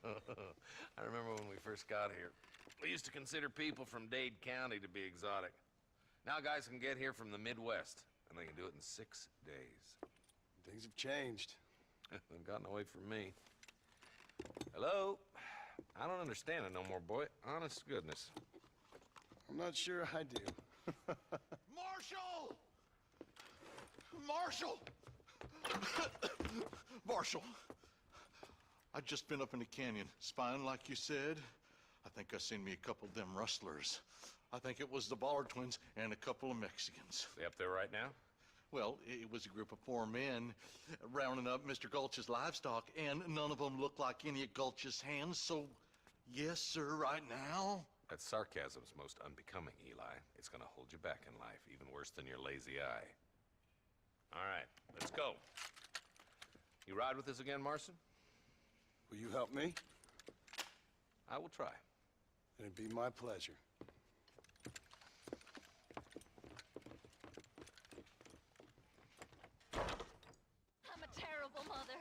I remember when we first got here. We used to consider people from Dade County to be exotic. Now guys can get here from the Midwest, and they can do it in 6 days. Things have changed. They've gotten away from me. Hello? I don't understand it no more, boy. Honest to goodness. I'm not sure I do. Marshal! Marshal! Marshal! I just been up in the canyon, spying like you said. I think I seen me a couple of them rustlers. I think it was the Ballard twins and a couple of Mexicans. They up there right now? Well, it was a group of 4 men rounding up Mr. Gulch's livestock, and none of them looked like any of Gulch's hands, so yes, sir, right now. That sarcasm's most unbecoming, Eli. It's gonna hold you back in life, even worse than your lazy eye. All right, let's go. You ride with us again, Marson? Will you help me? I will try. It'd be my pleasure. I'm a terrible mother.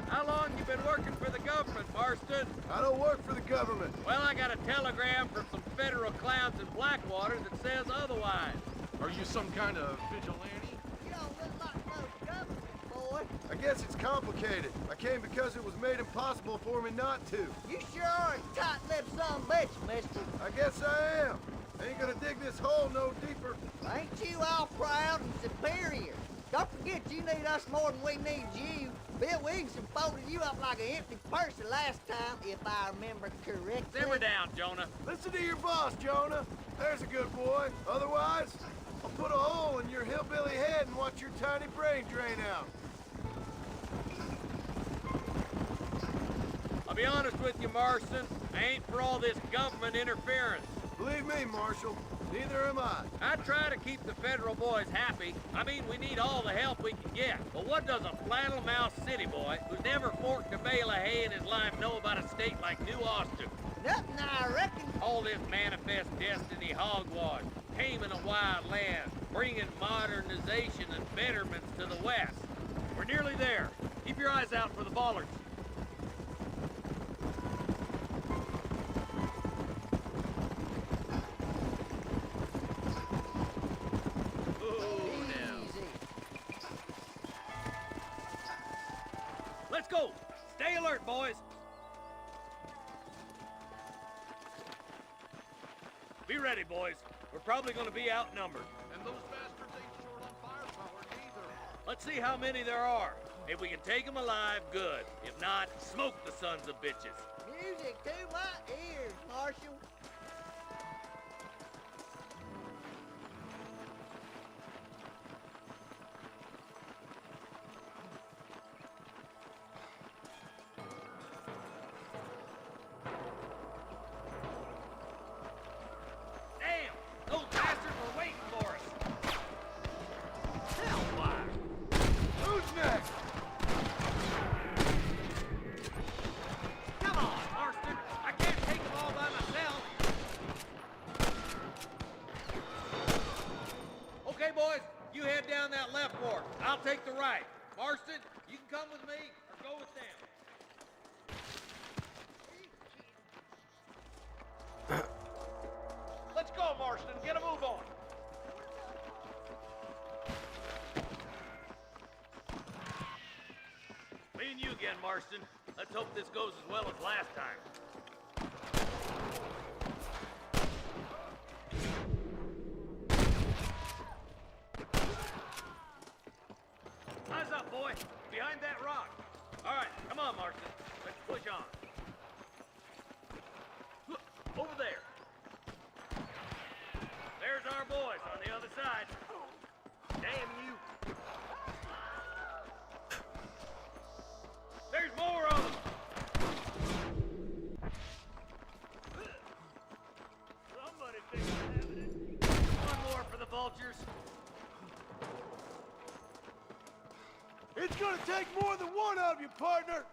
How long you been working for the government, Marston? I don't work for the government. Well, I got a telegram from some federal clowns in Blackwater that says otherwise. Are you some kind of vigilante? You don't look like no government, boy. I guess it's complicated. I came because it was made impossible for me not to. You sure are a tight-lipped son of a bitch, mister. I guess I am. Ain't gonna dig this hole no deeper. Ain't you all proud and superior? Don't forget you need us more than we need you. Bill Wigginson folded you up like an empty purse the last time, if I remember correctly. Simmer down, Jonah. Listen to your boss, Jonah. There's a good boy. Otherwise, I'll put a hole in your hillbilly head and watch your tiny brain drain out. I'll be honest with you, Marston. I ain't for all this government interference. Believe me, Marshal, neither am I. I try to keep the federal boys happy. I mean, we need all the help we can get. But what does a flannel-mouthed city boy who's never forked a bale of hay in his life know about a state like New Austin? Nothing, I reckon. All this manifest destiny hogwash, taming a wild land, bringing modernization and betterments to the west. We're nearly there. Keep your eyes out for the Ballards. Let's go! Stay alert, boys! Be ready, boys. We're probably gonna be outnumbered. And those bastards ain't short on firepower either. Let's see how many there are. If we can take them alive, good. If not, smoke the sons of bitches. Music to my ears, Marshal. take the right. Marston, you can come with me or go with them. Let's go, Marston. Get a move on. Me and you again, Marston. Let's hope this goes as well as last time. Eyes up, boy. Behind that rock. All right, come on, Marston. Let's push on. Look, over there. There's our boys on the other side. Damn you. There's more of them. Somebody thinks they're having it. One more for the vultures. It's gonna take more than one of you, partner!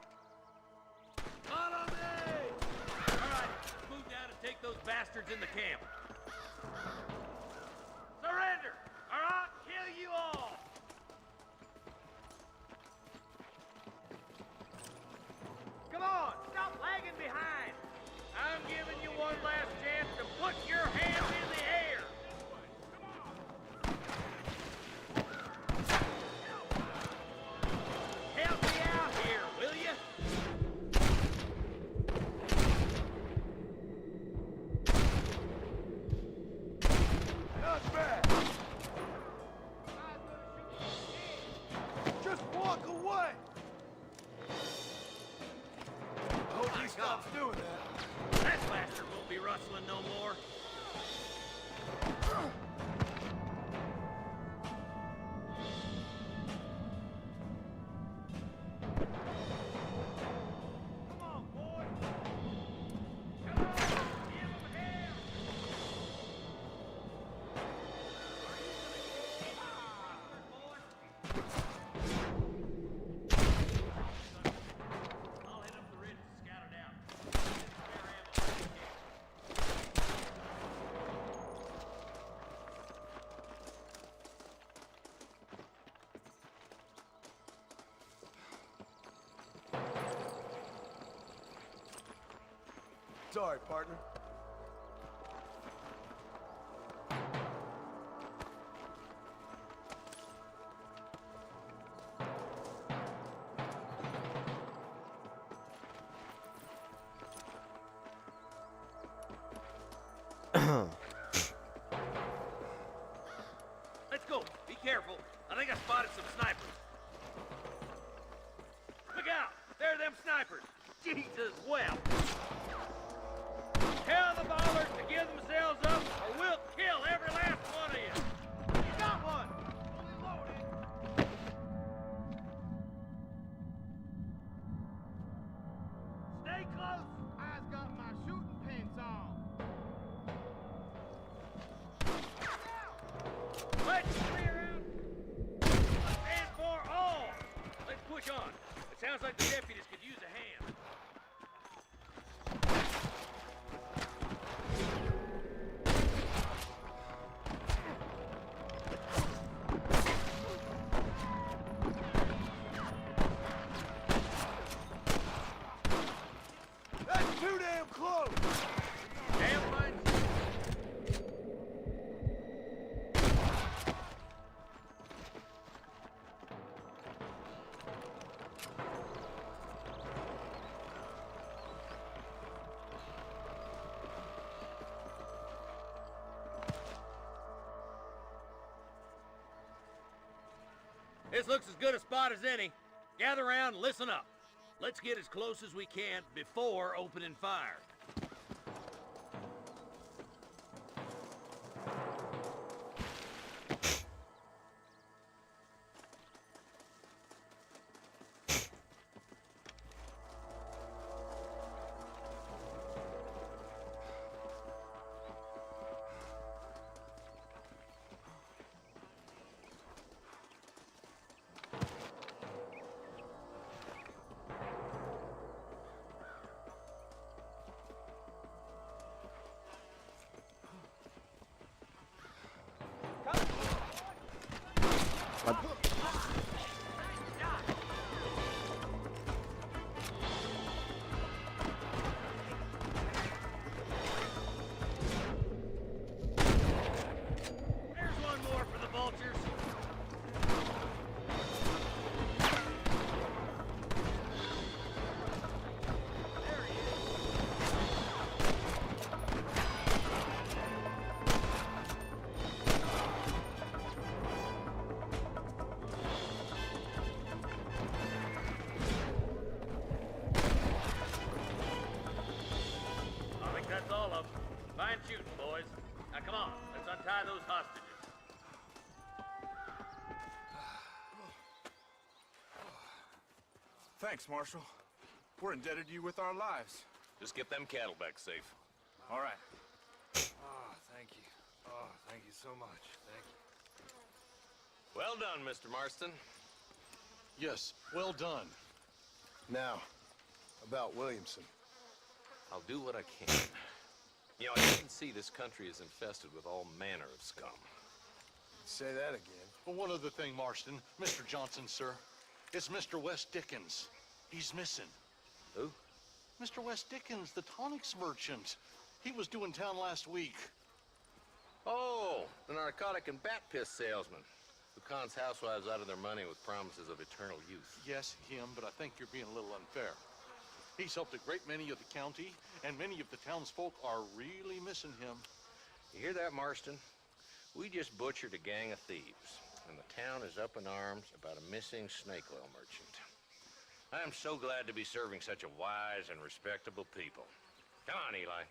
Not on me! All right, let's move down and take those bastards in the camp. Surrender, or I'll kill you all! Come on, stop lagging behind! I'm giving you one last chance to put your hands in the air! Help me out here, will you? Not bad! Just walk away! I hope he stops doing that. That bastard won't be rustling no more. Sorry, partner. Let's go. Be careful. I think I spotted some snipers. Look out! There are them snipers. Jesus, well. Tell the ballers to give themselves up, or we'll kill every last one of you. You got one. Fully loaded. Stay close. I've got my shooting pants on. Let's clear out. And for all. Let's push on. It sounds like the deputies could use a hand. That's too damn close! Damn right. This looks as good a spot as any. Gather around and listen up. Let's get as close as we can before opening fire. boys. Now come on, let's untie those hostages. Thanks, Marshal. We're indebted to you with our lives. Just get them cattle back safe. All right. Oh, thank you. Oh, thank you so much. Thank you. Well done, Mr. Marston. Yes, well done. Now, about Williamson. I'll do what I can. You know, I can see this country is infested with all manner of scum. Say that again. Well, one other thing, Marston. Mr. Johnson, sir. It's Mr. Wes Dickens. He's missing. Who? Mr. Wes Dickens, the tonics merchant. He was due in town last week. Oh, the narcotic and bat piss salesman who cons housewives out of their money with promises of eternal youth. Yes, him, but I think you're being a little unfair. He's helped a great many of the county, and many of the townsfolk are really missing him. You hear that, Marston? We just butchered a gang of thieves, and the town is up in arms about a missing snake oil merchant. I am so glad to be serving such a wise and respectable people. Come on, Eli.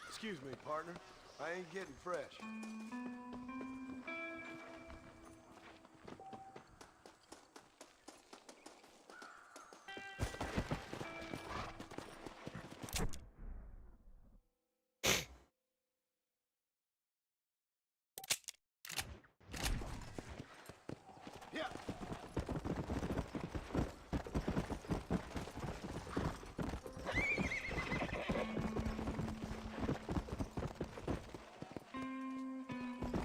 Excuse me, partner. I ain't getting fresh. Yeah.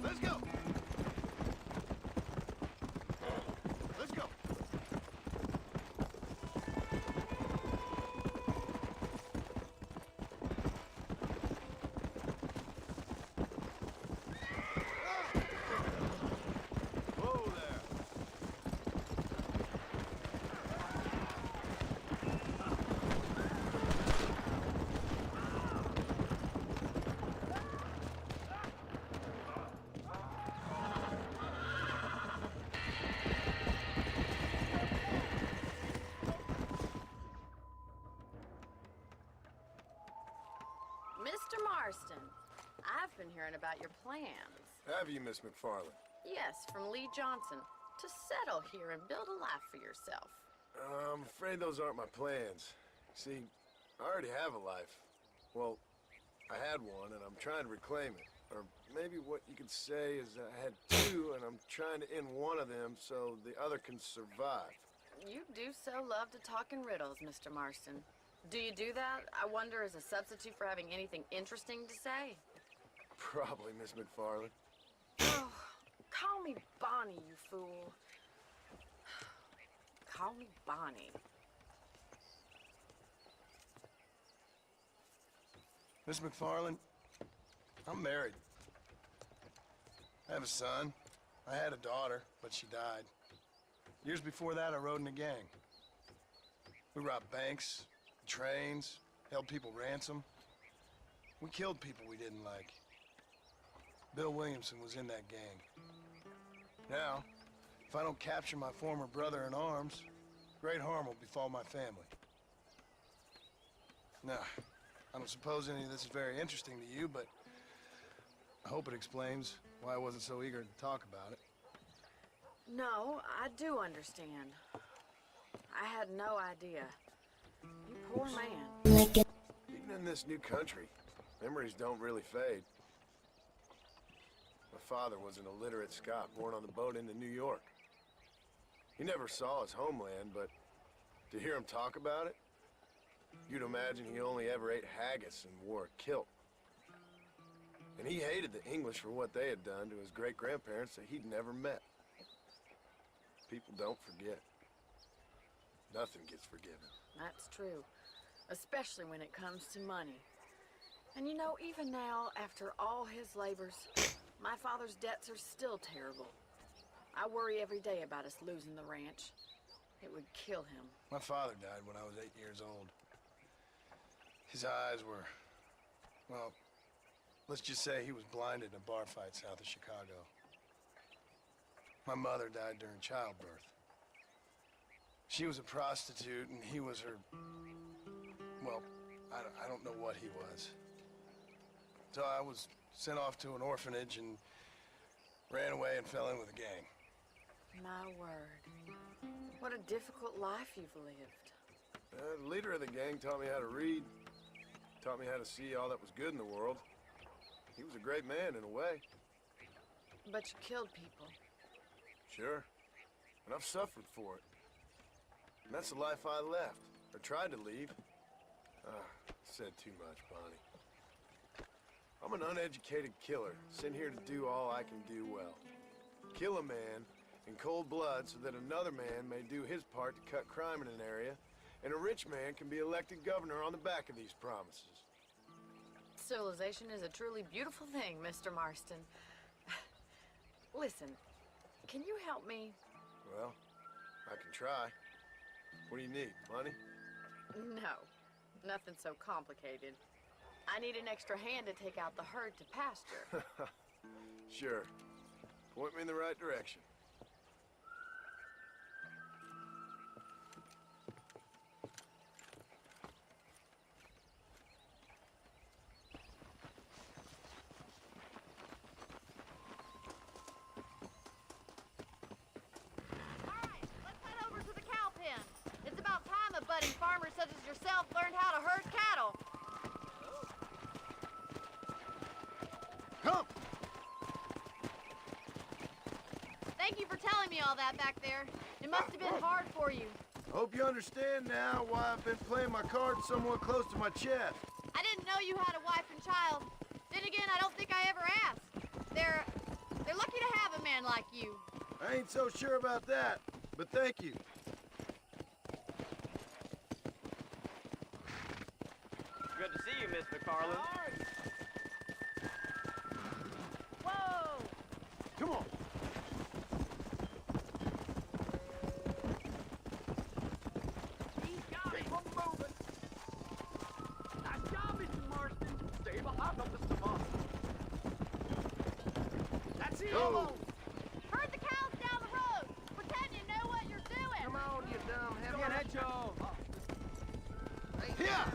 Let's go. Let's go. Whoa there. Mr. Marston, I've been hearing about your plans. Have you, Miss McFarland? Yes, from Lee Johnson. To settle here and build a life for yourself. I'm afraid those aren't my plans. See, I already have a life. Well, I had one, and I'm trying to reclaim it. Or maybe what you could say is I had two, and I'm trying to end one of them so the other can survive. You do so love to talk in riddles, Mr. Marston. Do you do that, I wonder, as a substitute for having anything interesting to say? Probably, Miss McFarland. Oh, call me Bonnie, you fool. Call me Bonnie. Miss McFarland, I'm married. I have a son. I had a daughter, but she died. Years before that, I rode in a gang. We robbed banks, trains, held people ransom. We killed people we didn't like. Bill Williamson was in that gang. Now, if I don't capture my former brother in arms, great harm will befall my family. Now, I don't suppose any of this is very interesting to you, but I hope it explains why I wasn't so eager to talk about it. No, I do understand. I had no idea. You poor man. Even in this new country, memories don't really fade. My father was an illiterate Scot born on the boat into New York. He never saw his homeland, but to hear him talk about it, you'd imagine he only ever ate haggis and wore a kilt. And he hated the English for what they had done to his great-grandparents that he'd never met. People don't forget. Nothing gets forgiven. That's true. Especially when it comes to money. And you know, even now, after all his labors, my father's debts are still terrible. I worry every day about us losing the ranch. It would kill him. My father died when I was 8 years old. His eyes were, well, let's just say he was blinded in a bar fight south of Chicago. My mother died during childbirth. She was a prostitute and he was her, well, I don't know what he was. So I was sent off to an orphanage and ran away and fell in with a gang. My word. What a difficult life you've lived. The leader of the gang taught me how to read, taught me how to see all that was good in the world. He was a great man in a way. But you killed people. Sure. And I've suffered for it. And that's the life I left, or tried to leave. Said too much, Bonnie. I'm an uneducated killer, sent here to do all I can do well. Kill a man in cold blood so that another man may do his part to cut crime in an area, and a rich man can be elected governor on the back of these promises. Civilization is a truly beautiful thing, Mr. Marston. Listen, can you help me? Well, I can try. What do you need, money? No, nothing so complicated. I need an extra hand to take out the herd to pasture. Sure. Point me in the right direction. It's about time a budding farmer such as yourself learned how to herd cattle. Come! Thank you for telling me all that back there. It must have been hard for you. Hope you understand now why I've been playing my cards somewhat close to my chest. I didn't know you had a wife and child. Then again, I don't think I ever asked. They're lucky to have a man like you. I ain't so sure about that, but thank you. Good to see you, Mr. Carlin. Whoa! Come on. He's got it. Keep on moving. Nice job, Mr. Marston. Stay behind on Mr. Marston. That's it. Go. Herd the cows down the road. Pretend you know what you're doing. Come on, you dumb head. Get it, Joe. Here!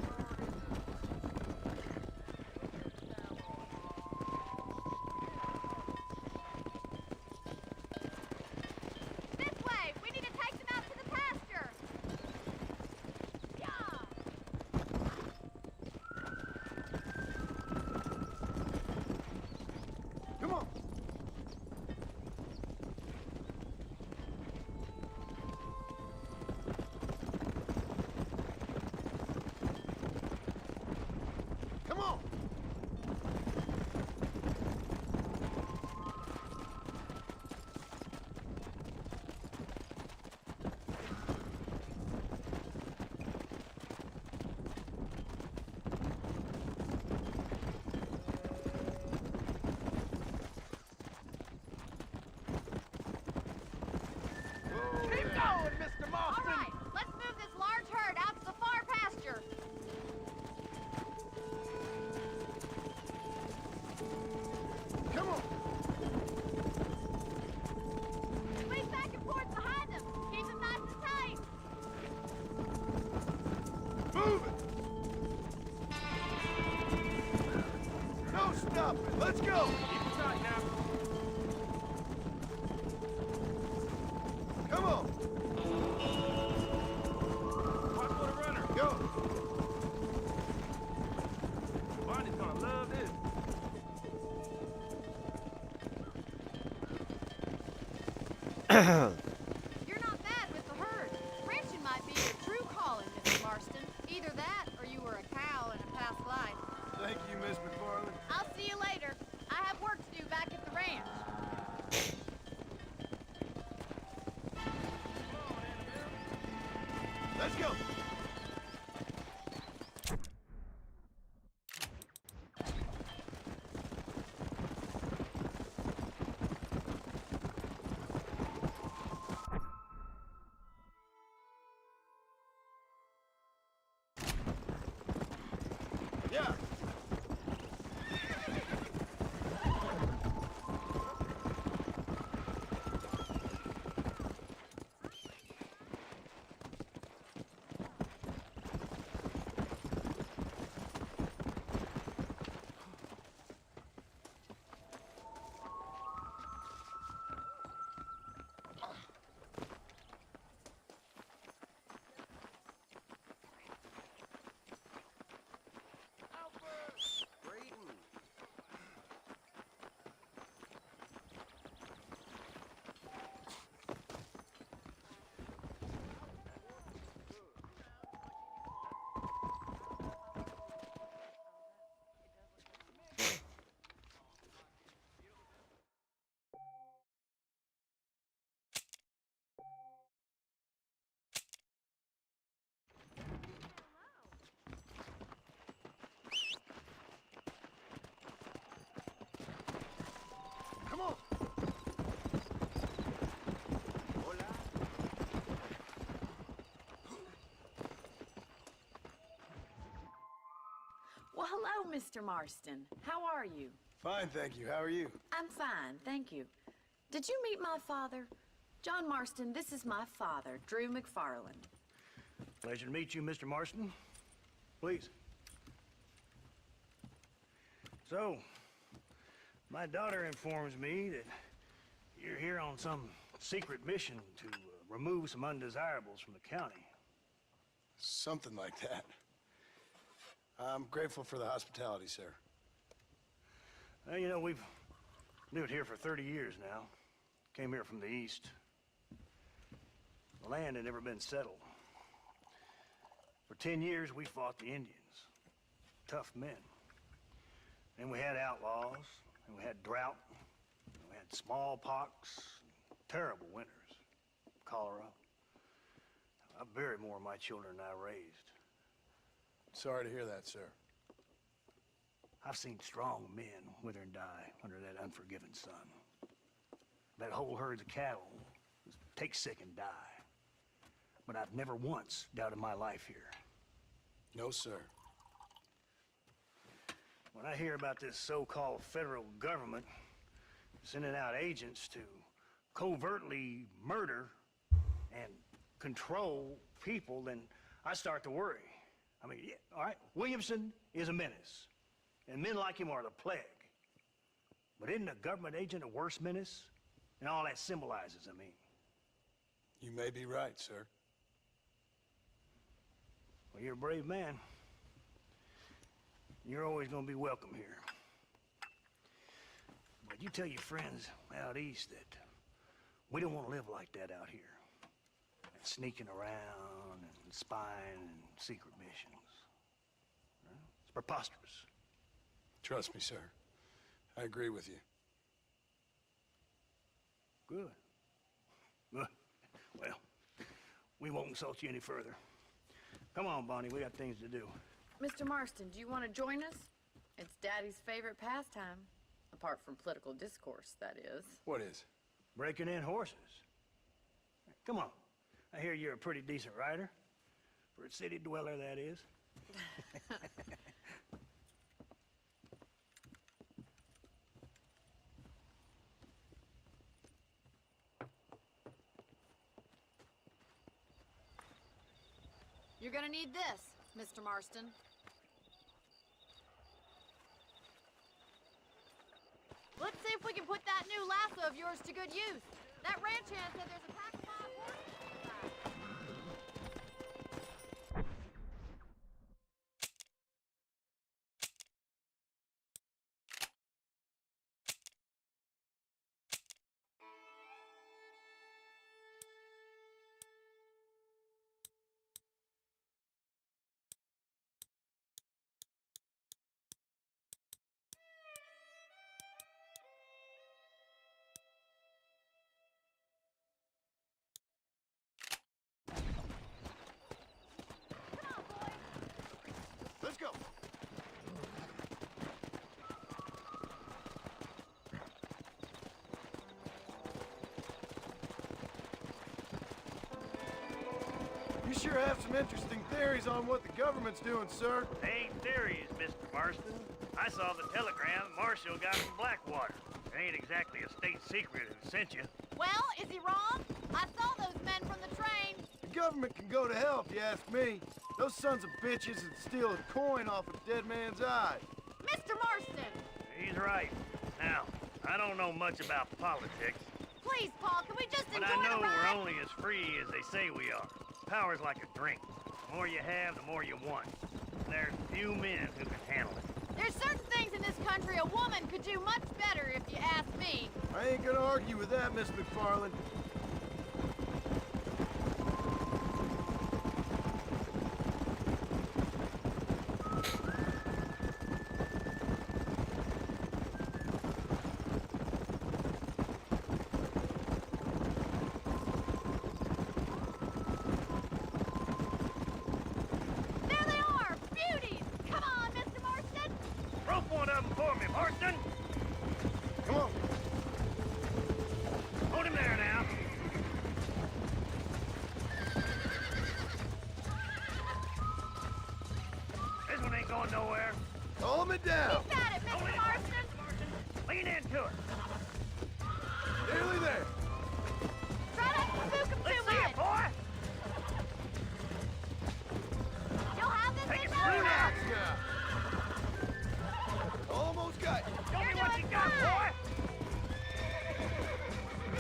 Barney's gonna love this. You're not bad with the herd. Ranching might be your true calling, Mr. Marston. Either that, or you were a cow in a past life. Thank you, Miss McFarland. I'll see you later. I have work to do back at the ranch. Let's go. Yeah. Come on. Well, hello, Mr. Marston. How are you? Fine, thank you. How are you? I'm fine, thank you. Did you meet my father? John Marston, this is my father, Drew McFarland. Pleasure to meet you, Mr. Marston. Please. So, my daughter informs me that you're here on some secret mission to remove some undesirables from the county. Something like that. I'm grateful for the hospitality, sir. Well, you know, we've lived here for 30 years now. Came here from the east. The land had never been settled. For 10 years, we fought the Indians. Tough men. Then we had outlaws, and we had drought, and we had smallpox, terrible winters, cholera. I buried more of my children than I raised. Sorry to hear that, sir. I've seen strong men wither and die under that unforgiving sun. That whole herds of cattle take sick and die. But I've never once doubted my life here. No, sir. When I hear about this so-called federal government sending out agents to covertly murder and control people, then I start to worry. I mean, yeah, all right, Williamson is a menace, and men like him are the plague. But isn't a government agent a worse menace? And all that symbolizes, I mean. You may be right, sir. Well, you're a brave man. You're always gonna be welcome here. But you tell your friends out east that we don't want to live like that out here. And sneaking around and spying and secret missions. Right? It's preposterous. Trust me, sir. I agree with you. Good. Good. Well, we won't insult you any further. Come on, Bonnie, we got things to do. Mr. Marston, do you want to join us? It's Daddy's favorite pastime. Apart from political discourse, that is. What is? Breaking in horses. Come on. I hear you're a pretty decent rider. For a city dweller, that is. You're gonna need this, Mr. Marston. Let's see if we can put that new lasso of yours to good use. That ranch hand said there's a pack of wild horses nearby. sure have some interesting theories on what the government's doing, sir. They ain't theories, Mr. Marston. I saw the telegram Marshall got from Blackwater. It ain't exactly a state secret who sent you. Well, is he wrong? I saw those men from the train. The government can go to hell if you ask me. Those sons of bitches would steal a coin off a dead man's eye. Mr. Marston! He's right. Now, I don't know much about politics, Please, Paul, can we just but enjoy I know the ride? we're only as free as they say we are. Power's like a drink. The more you have, the more you want. There's few men who can handle it. There's certain things in this country a woman could do much better if you ask me. I ain't gonna argue with that, Miss McFarland. There they are! Beauties! Come on, Mr. Marston! Rope one of them for me, Marston! Come on. Hold him there now. This one ain't going nowhere. Calm it down. Keep at it, Mr. Marston! Lean into it. Nearly there. Try not to spook him Let's too see much! it, boy! You'll have this Take in it no through time! now. Almost got you. Show me what you got, boy!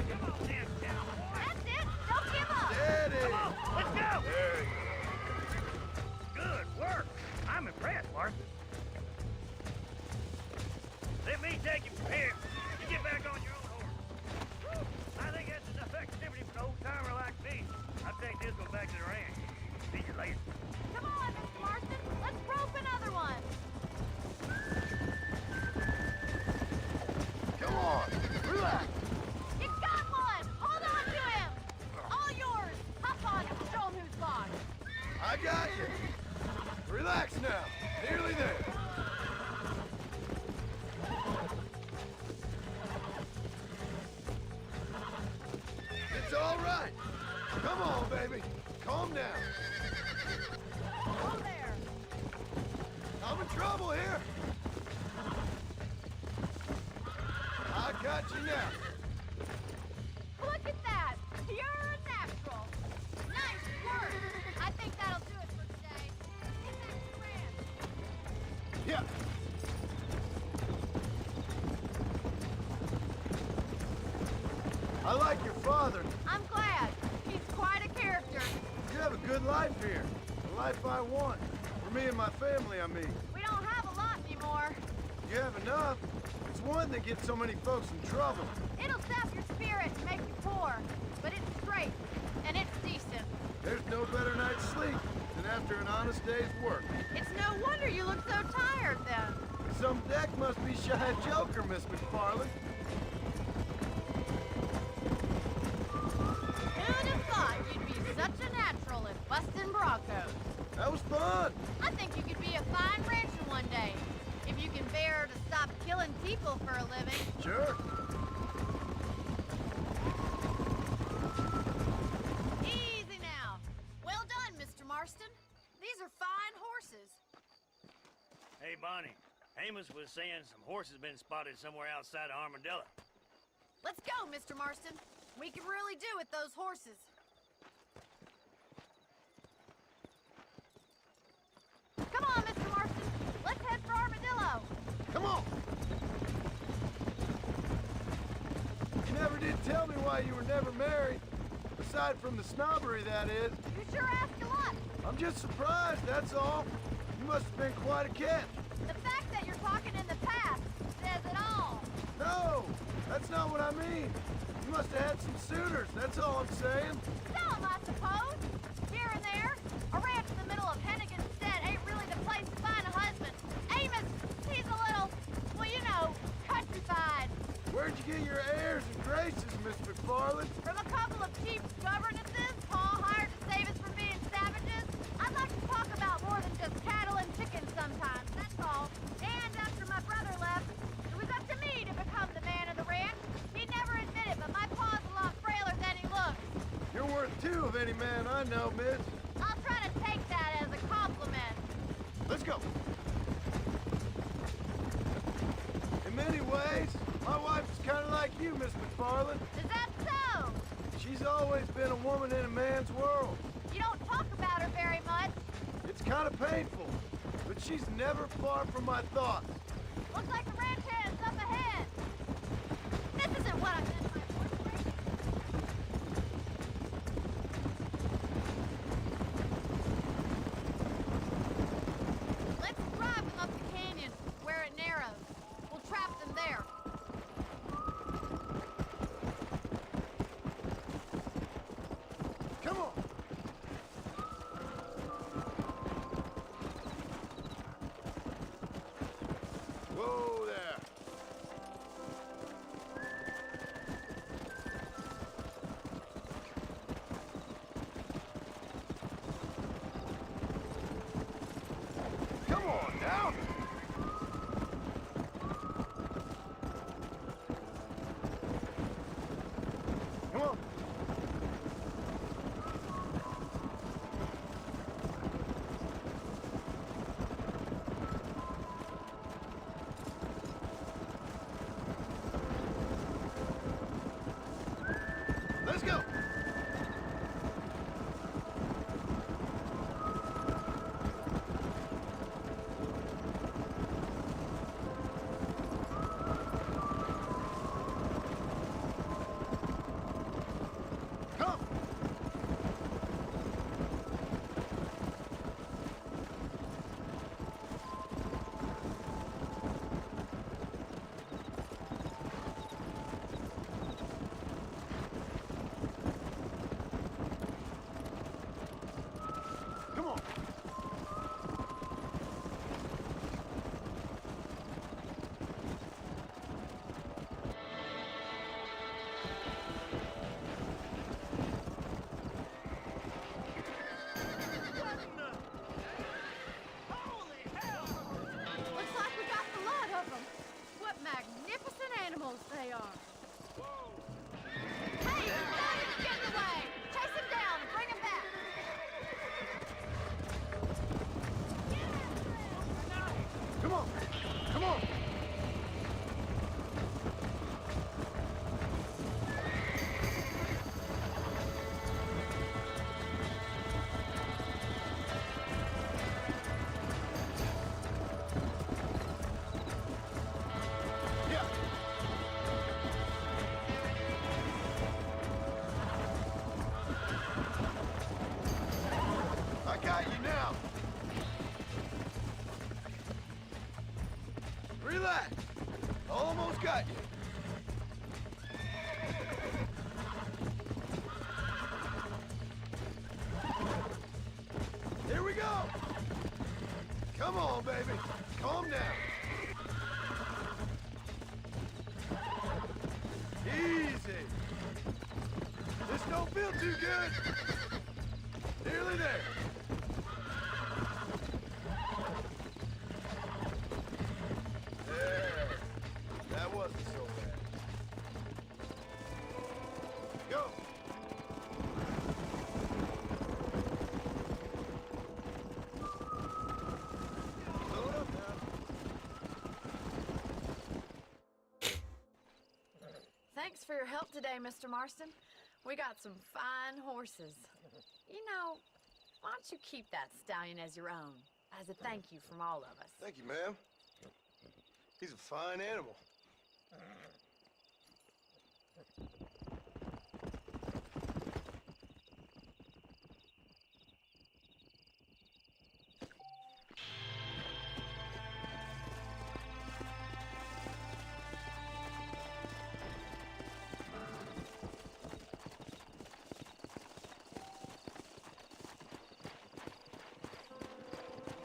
Come on, stand down, boy! That's it! Don't give up! Steady. Come on, let's go! There you Good work. I'm impressed, Marston. Let me take you from here. You get back on your own horse. Woo! I think that's enough activity for an old-timer like me. I'll take this one back to the ranch. See you later. Come on, Mr. Marston! Let's rope another one! Come on. Relax. You got one! Hold on to him! All yours! Hop on him! Show him who's boss! I got you. Relax now. Nearly there. It's all right. Come on, baby. Calm down. Oh, there! I'm in trouble here. I got you now. Look at that! You're a natural! Nice work! I think that'll do it for today. Get back to the ranch. Yeah. I like your father. I'm glad. He's quite a character. You have a good life here. The life I want. For me and my family, I mean. We don't have a lot anymore. You have enough. It's one that gets so many folks in trouble. It'll sap your spirit and make you poor. But it's straight. And it's decent. There's no better night's sleep than after an honest day's work. It's no wonder you look so tired then. Some deck must be shy of Joker, Miss McFarland. Who'd have thought you'd be such a natural at busting Broncos? That was fun. I think you could be a fine rancher one day. If you can bear to stop killing people for a living. Sure. Easy now. Well done, Mr. Marston. These are fine horses. Hey, Bonnie. Amos was saying some horses been spotted somewhere outside of Armadillo. Let's go, Mr. Marston. We can really do with those horses. Come on, Mr. Marston. Let's head for Armadillo. Come on. You never did tell me why you were never married. Aside from the snobbery, that is. You sure ask a lot. I'm just surprised, that's all. You must have been quite a catch. The fact that you're talking in the past says it all. No, that's not what I mean. You must have had some suitors, that's all I'm saying. Some, I suppose. Here and there. A ranch in the middle of Hennigan's Stead ain't really the place to find a husband. Amos, he's a little, well, you know, countrified. Where'd you get your airs and graces, Miss McFarland? From a couple of cheap governesses Paul hired to save us from being savages. I'd like to talk about more than just cattle and chickens sometimes, that's all. And after my brother left, it was up to me to become the man of the ranch. He'd never admit it, but my paw's a lot frailer than he looks. You're worth two of any man I know, miss. I'll Miss McFarland. Is that so? She's always been a woman in a man's world. You don't talk about her very much. It's kind of painful, but she's never far from my thoughts. Looks like the ranch hand's up ahead. This isn't what I meant by horse racing. Let's drive them up the canyon where it narrows. We'll trap them there. Come on. Whoa there. Come on, down. Come on. Let's go. Come. Come on. Looks like we got the lot of them. What magnificent animals they are. Hey, Dono's getting away. Chase him down and bring him back. Come on. Come on. Yeah. I got you now. Relax. Almost got you. Here we go. Come on, baby. Calm down. Easy. This don't feel too good. Nearly there. There. That wasn't so bad. Go. Load up now. Thanks for your help today, Mr. Marston. We got some fine horses. You know, why don't you keep that stallion as your own, as a thank you from all of us? Thank you, ma'am. He's a fine animal.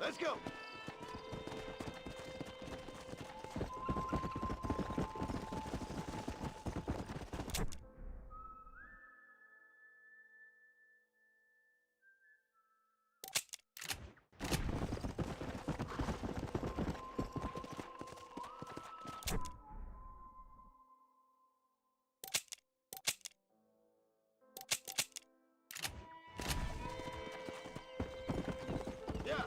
Let's go. Yeah.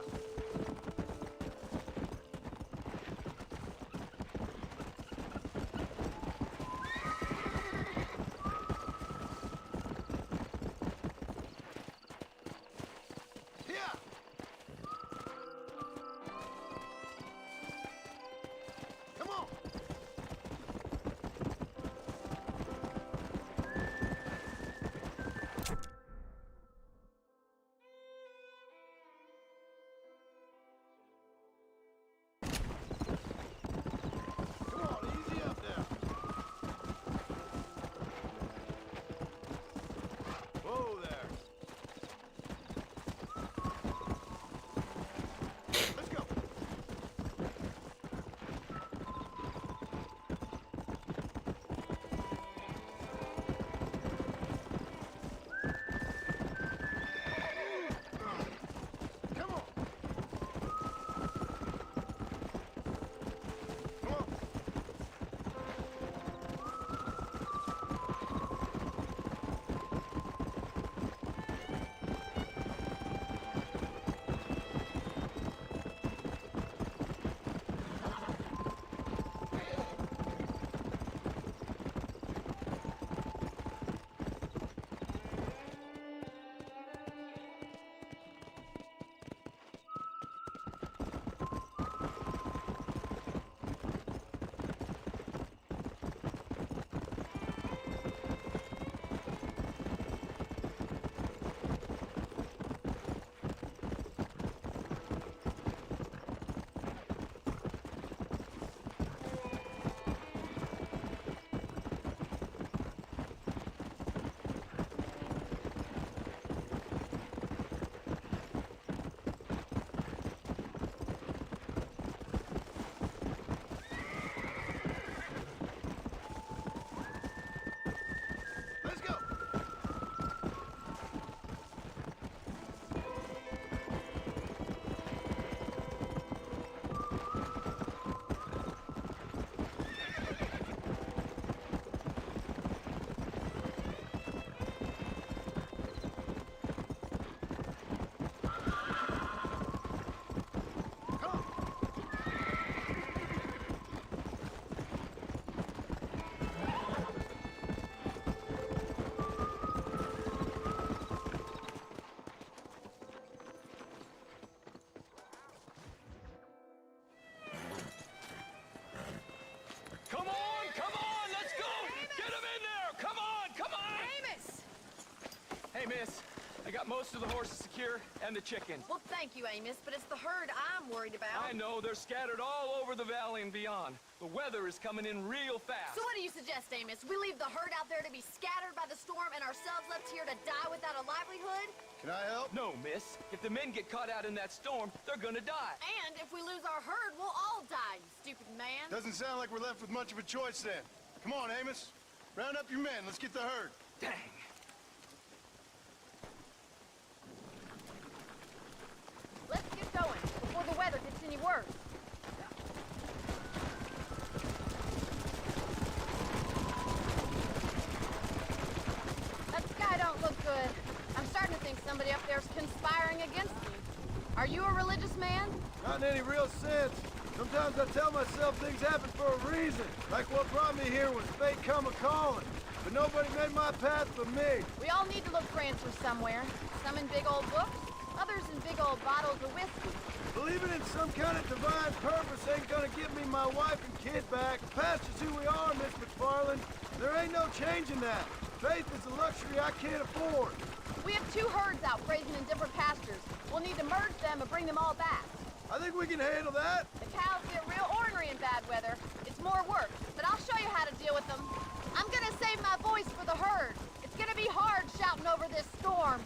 got most of the horses secure and the chickens. Well, thank you, Amos, but it's the herd I'm worried about. I know, they're scattered all over the valley and beyond. The weather is coming in real fast. So what do you suggest, Amos? We leave the herd out there to be scattered by the storm and ourselves left here to die without a livelihood? Can I help? No, miss. If the men get caught out in that storm, they're gonna die. And if we lose our herd, we'll all die, you stupid man. Doesn't sound like we're left with much of a choice then. Come on, Amos. Round up your men. Let's get the herd. Dang. Let's get going before the weather gets any worse. That sky don't look good. I'm starting to think somebody up there's conspiring against me. Are you a religious man? Not in any real sense. Sometimes I tell myself things happen for a reason. Like what brought me here was fate come a-calling. But nobody made my path for me. We all need to look for answers somewhere. Some in big old books, others in big old bottles of whiskey. Believing in some kind of divine purpose ain't gonna give me my wife and kid back. The past is who we are, Miss McFarland. There ain't no changing that. Faith is a luxury I can't afford. We have 2 herds out grazing in different pastures. We'll need to merge them and bring them all back. I think we can handle that. The cows get real ornery in bad weather. It's more work, but I'll show you how to deal with them. I'm gonna save my voice for the herd. It's gonna be hard shouting over this storm.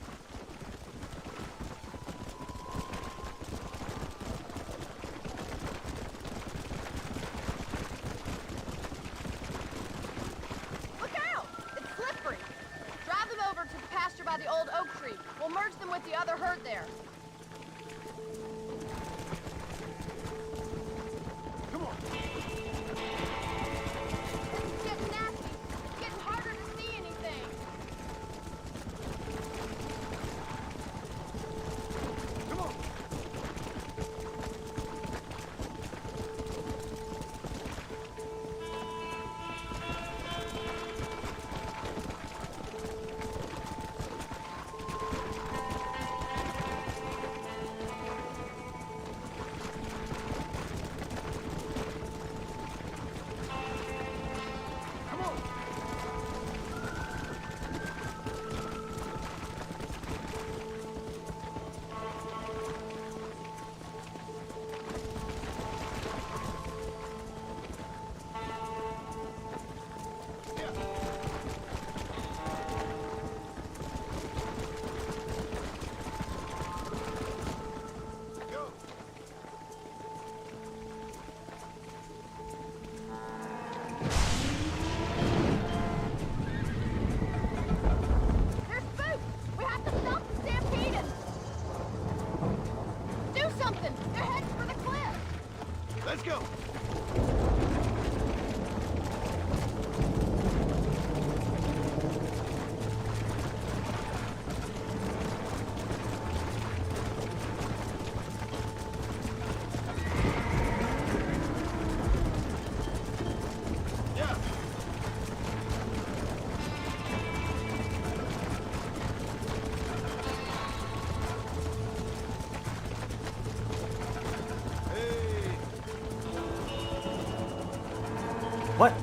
Look out! It's slippery. Drive them over to the pasture by the old oak tree. We'll merge them with the other herd there. Come on. This is getting nasty. It's getting harder to see anything. Come on. There's spook! We have to stop the stampede! Do something! They're heading for the cliff! Let's go. Yeah. What?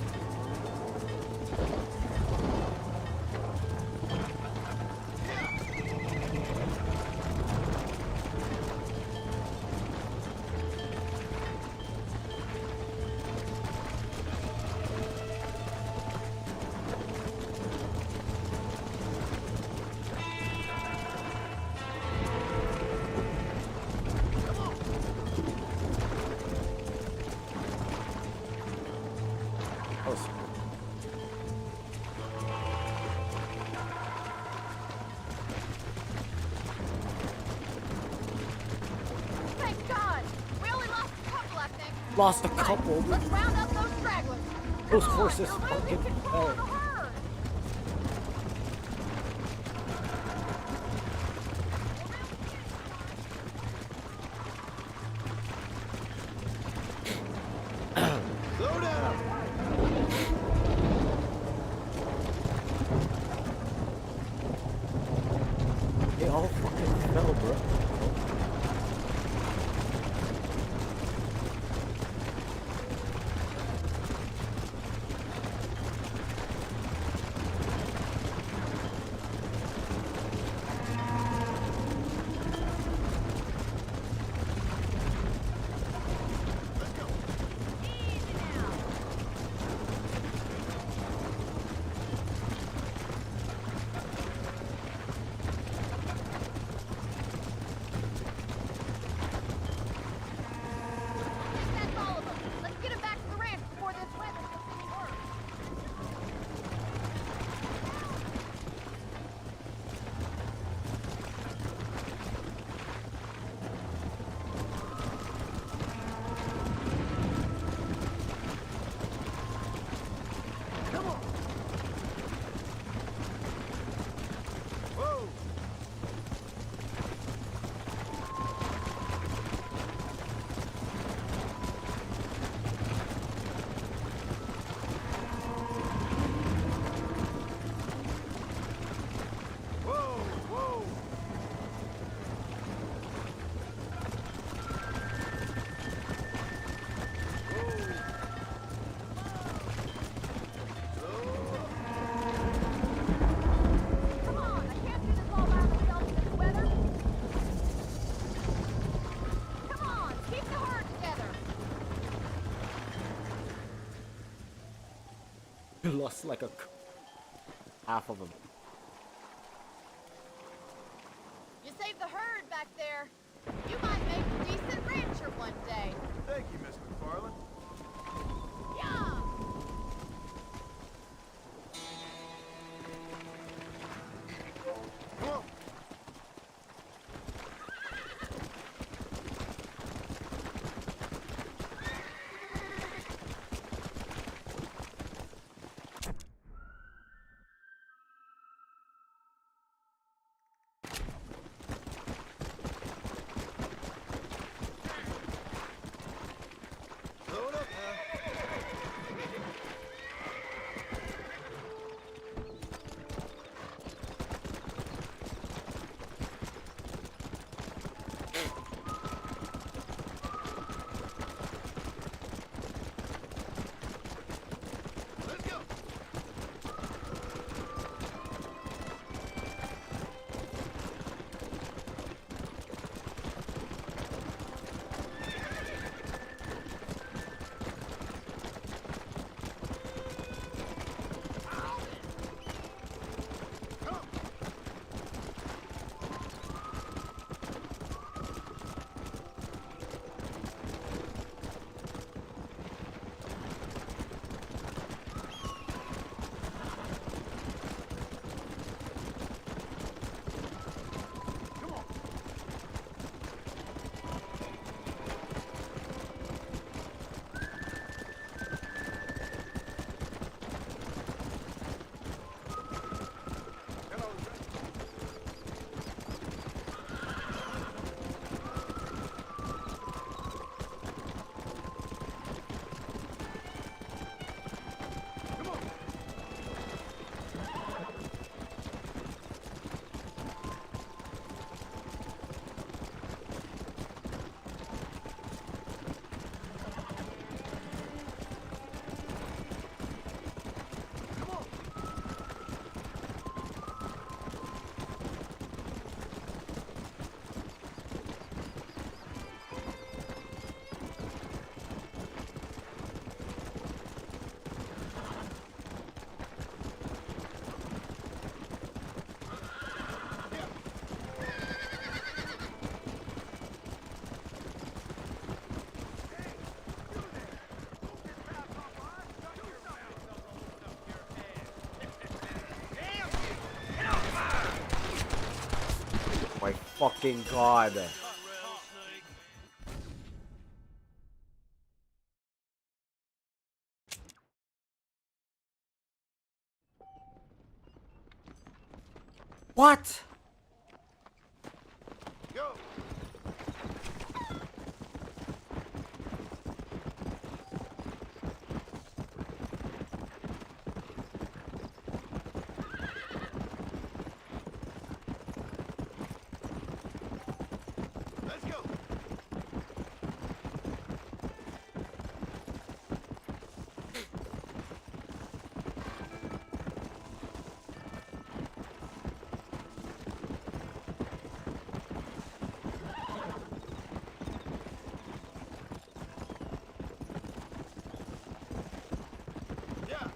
Thank God! We only lost a couple, I think. Lost a couple. Let's round up those stragglers. Those Come on, horses you're losing fucking control of the hell. herd. Slow down. They all fucking fell, bro. Lost like a half of them. You saved the herd back there. You might make a decent rancher one day. Thank you, Miss McFarland. Yeah! Come on. Load up now. Let's go. My fucking god. What? Go. Let's go. Yeah.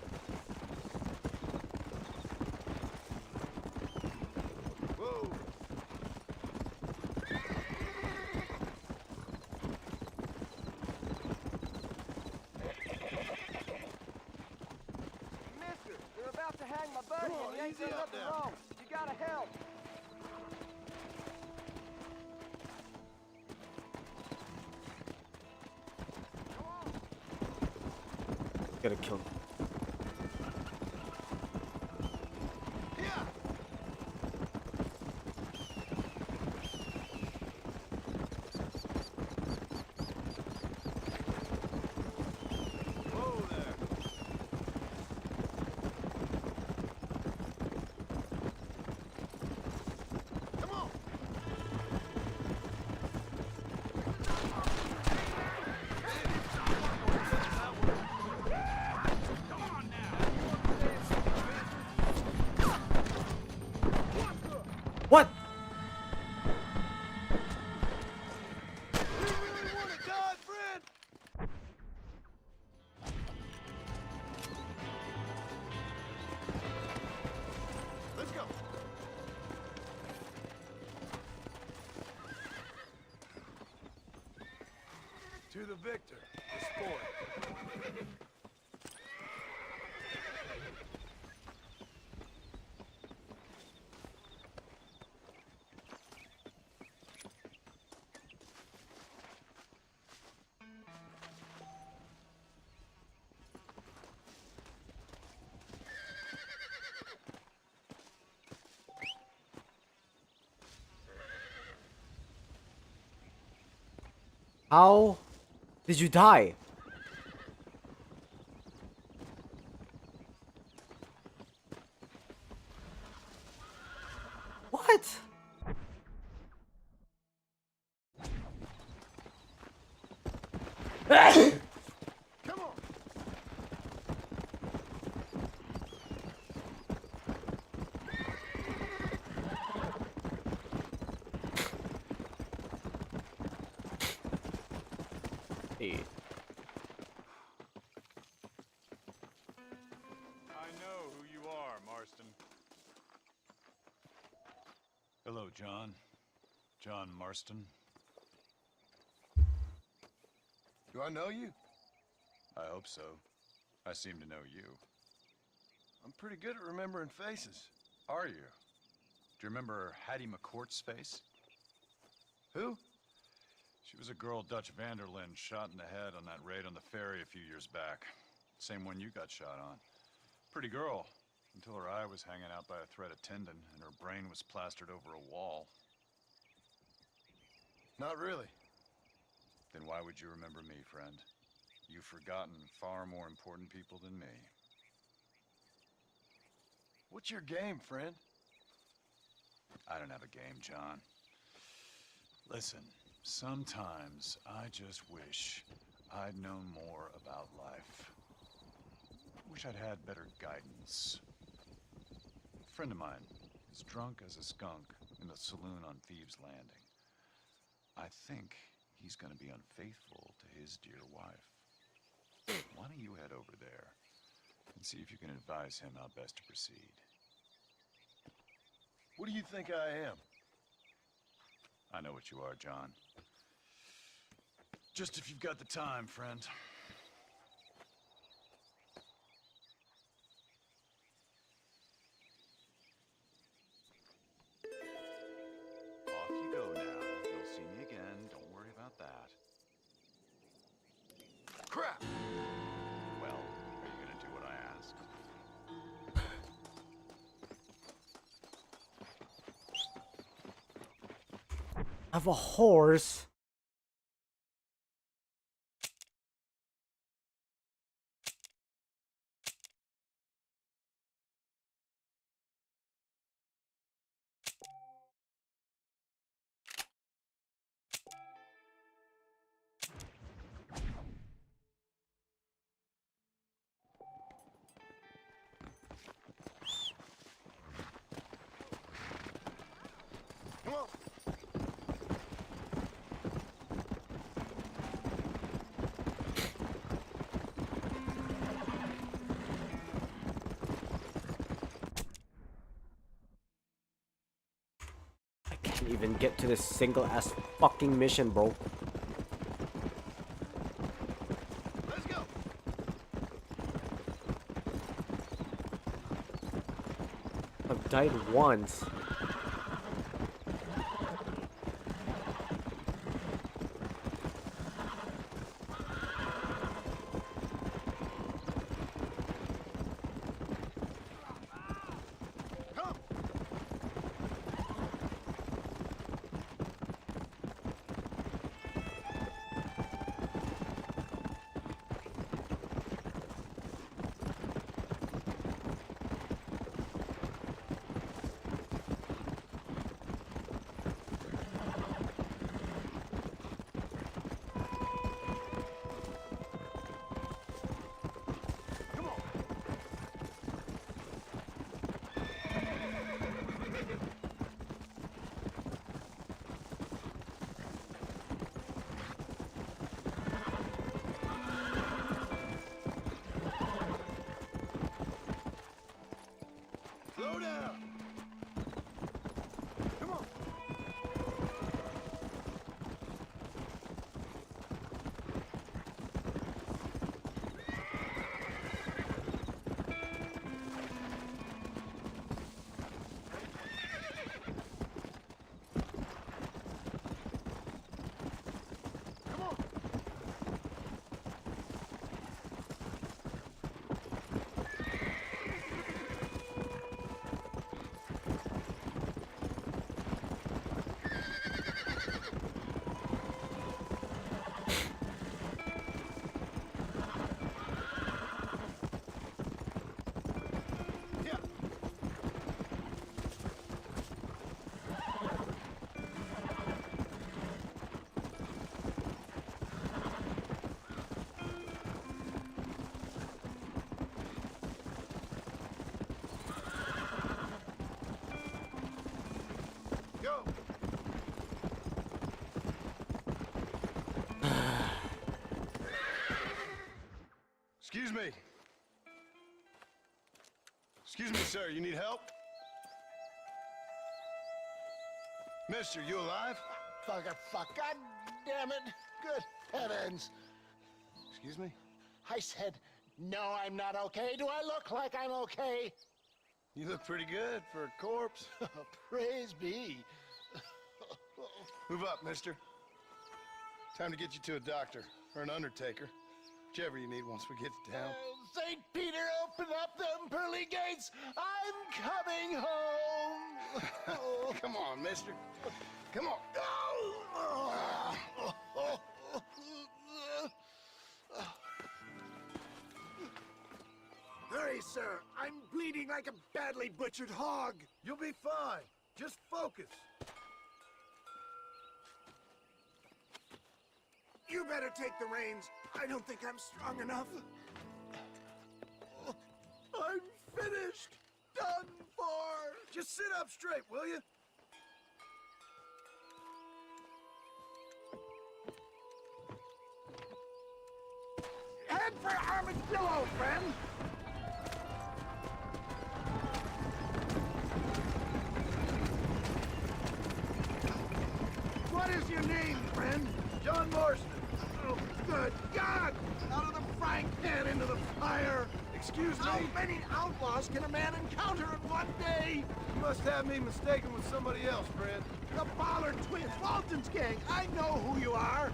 Whoa. Mister, they're about to hang my buddy, Come on, and you ain't easy done up nothing there. wrong. You gotta help. Gotta kill him. Yeah. Whoa there. Come on. To the victor, the sport. How did you die? What? Come on. Hey. I know who you are, Marston. Hello, John. John Marston. Do I know you? I hope so. I seem to know you. I'm pretty good at remembering faces. Are you? Do you remember Hattie McCourt's face? Who? She was a girl Dutch Vanderlyn shot in the head on that raid on the ferry a few years back. Same one you got shot on. Pretty girl, until her eye was hanging out by a thread of tendon and her brain was plastered over a wall. Not really. Then why would you remember me, friend? You've forgotten far more important people than me. What's your game, friend? I don't have a game, John. Listen, sometimes I just wish I'd known more about life. Wish I'd had better guidance. A friend of mine is drunk as a skunk in the saloon on Thieves' Landing. I think he's gonna be unfaithful to his dear wife. Why don't you head over there and see if you can advise him how best to proceed? What do you think I am? I know what you are, John. Just if you've got the time, friend. Off you go now. You'll see me again. Don't worry about that. Crap! Well, are you gonna do what I ask? I have a horse. Come on! I can't even get to this single ass fucking mission, bro. Let's go! I've died once. Excuse me, sir, you need help? Mister, you alive? Fuck. God damn it. Good heavens. Excuse me? I said, no, I'm not okay. Do I look like I'm okay? You look pretty good for a corpse. Praise be. Move up, mister. Time to get you to a doctor or an undertaker. Whichever you need once we get to town. St. Peter, open up them pearly gates. I'm coming home. Come on, mister. Come on. Hurry, sir. I'm bleeding like a badly butchered hog. You'll be fine. Just focus. You better take the reins. I don't think I'm strong enough. I'm finished. Done for. Just sit up straight, will you? Head for Armadillo, friend. What is your name, friend? John Marston. Oh, good God! Out of the frying pan into the fire! Excuse me? How many outlaws can a man encounter in one day? You must have me mistaken with somebody else, friend. The Ballard twins, Walton's gang. I know who you are.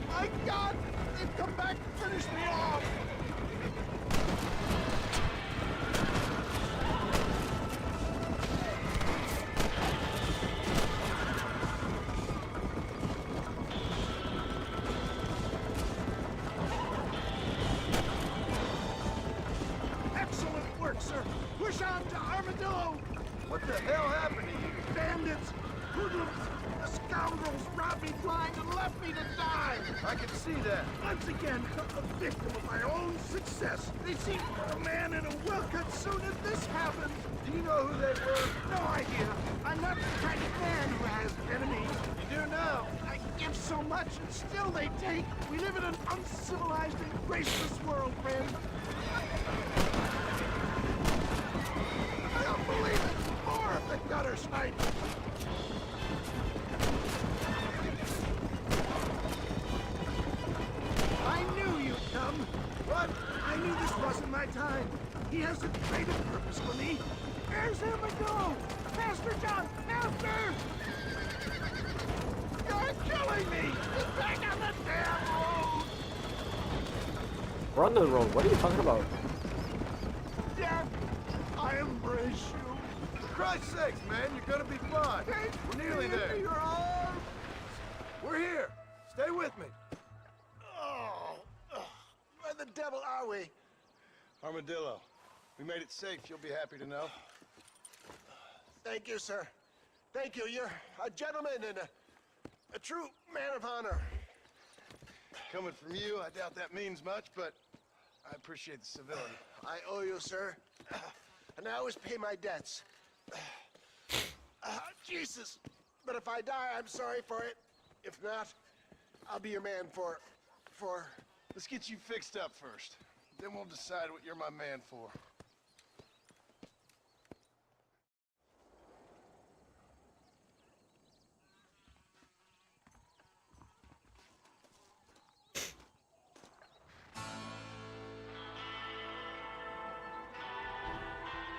My God! They've come back to finish me off! Excellent work, sir. Push on to Armadillo. What the hell happened to you? Bandits, hoodlums, the scoundrels robbed me blind and left me to die. I can see that. Once again, a victim of my own success. They seemed a man in a well-cut suit and this happened. Do you know who they were? No idea. I'm not the kind of man who has enemies. You do now. I give so much and still they take. We live in an uncivilized and graceless world, friend. I don't believe it! More of the gutter snipe! I knew you'd come, but I knew this wasn't my time. He has a greater purpose for me. Where's Armadillo? Master John! Master! You're killing me! Get back on the damn road! We're on the road. What are you talking about? Death! I embrace you. For Christ's sakes, man, you're gonna be fine. We're nearly there. Your arms. We're here. Stay with me. Where the devil are we? Armadillo. We made it safe, you'll be happy to know. Thank you, sir. Thank you. You're a gentleman and a true man of honor. Coming from you, I doubt that means much, but I appreciate the civility. I owe you, sir. And I always pay my debts. Jesus. But if I die, I'm sorry for it. If not, I'll be your man for... Let's get you fixed up first. Then we'll decide what you're my man for.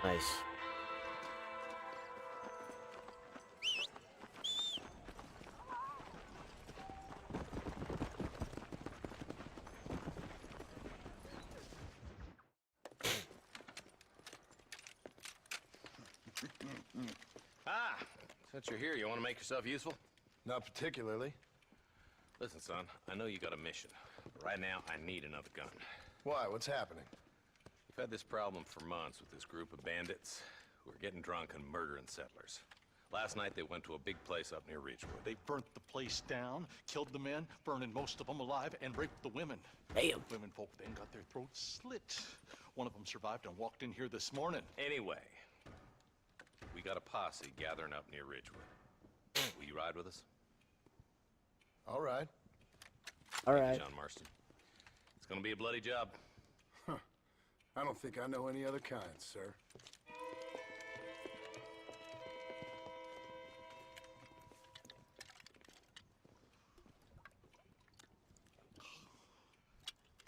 Nice. Since you're here, you want to make yourself useful? Not particularly. Listen, son, I know you got a mission, but right now I need another gun. Why? What's happening? We've had this problem for months with this group of bandits who are getting drunk and murdering settlers. Last night they went to a big place up near Ridgewood. They burnt the place down, killed the men, burning most of them alive, and raped the women. Damn. Women folk then got their throats slit. One of them survived and walked in here this morning. Anyway, we got a posse gathering up near Ridgewood. Will you ride with us? All right. All Thank right. you, John Marston. It's gonna be a bloody job. I don't think I know any other kind, sir.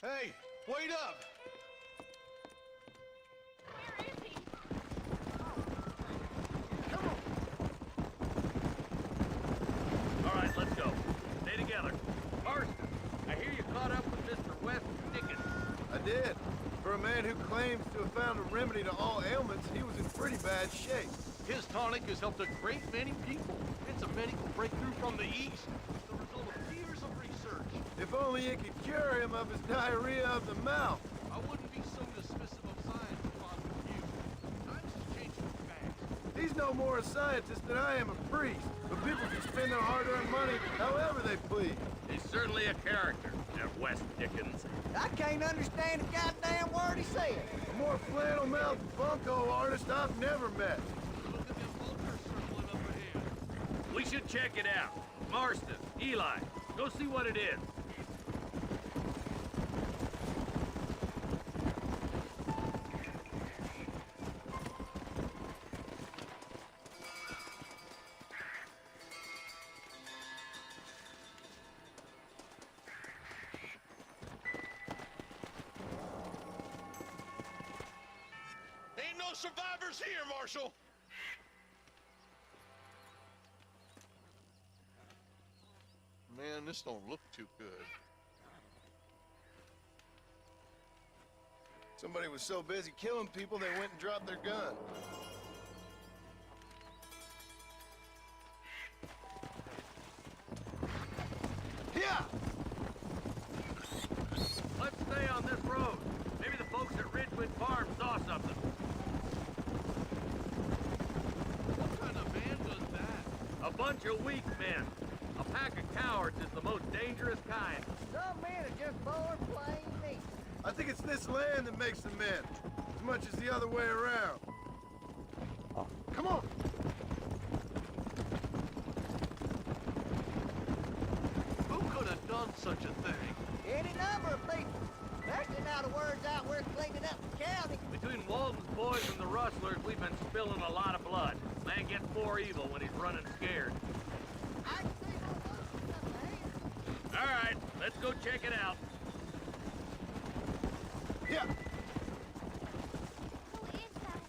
Hey, wait up! Where is he? All right, let's go. Stay together. Marston, I hear you caught up with Mr. West Dickens. I did. For a man who claims to have found a remedy to all ailments, he was in pretty bad shape. His tonic has helped a great many people. It's a medical breakthrough from the East. The result of years of research. If only it could cure him of his diarrhea of the mouth. I wouldn't be so dismissive of science if I was you. Times is changing fast. He's no more a scientist than I am a priest. But people can spend their hard-earned money however they please. He's certainly a character, that West Dickens. I can't understand a goddamn word he said. A more flannel-mouthed bunko artist I've never met. We should check it out. Marston, Eli, go see what it is. Ain't no survivors here, Marshal! Man, this don't look too good. Somebody was so busy killing people, they went and dropped their gun. Yeah! Let's stay on this road. Maybe the folks at Ridgewood Farm saw something. What kind of man does that? A bunch of weak men. A pack of cowards is the most dangerous kind. Some men are just born plain meat. I think it's this land that makes the men, as much as the other way around. Come on! Who could have done such a thing? Any number of people. Especially now the word's out we're cleaning up the county. Between Walton's boys and the rustlers, we've been spilling a lot of blood. Man gets more evil when he's running scared. I can see no motion up there. All right, let's go check it out. Yeah! Who is that?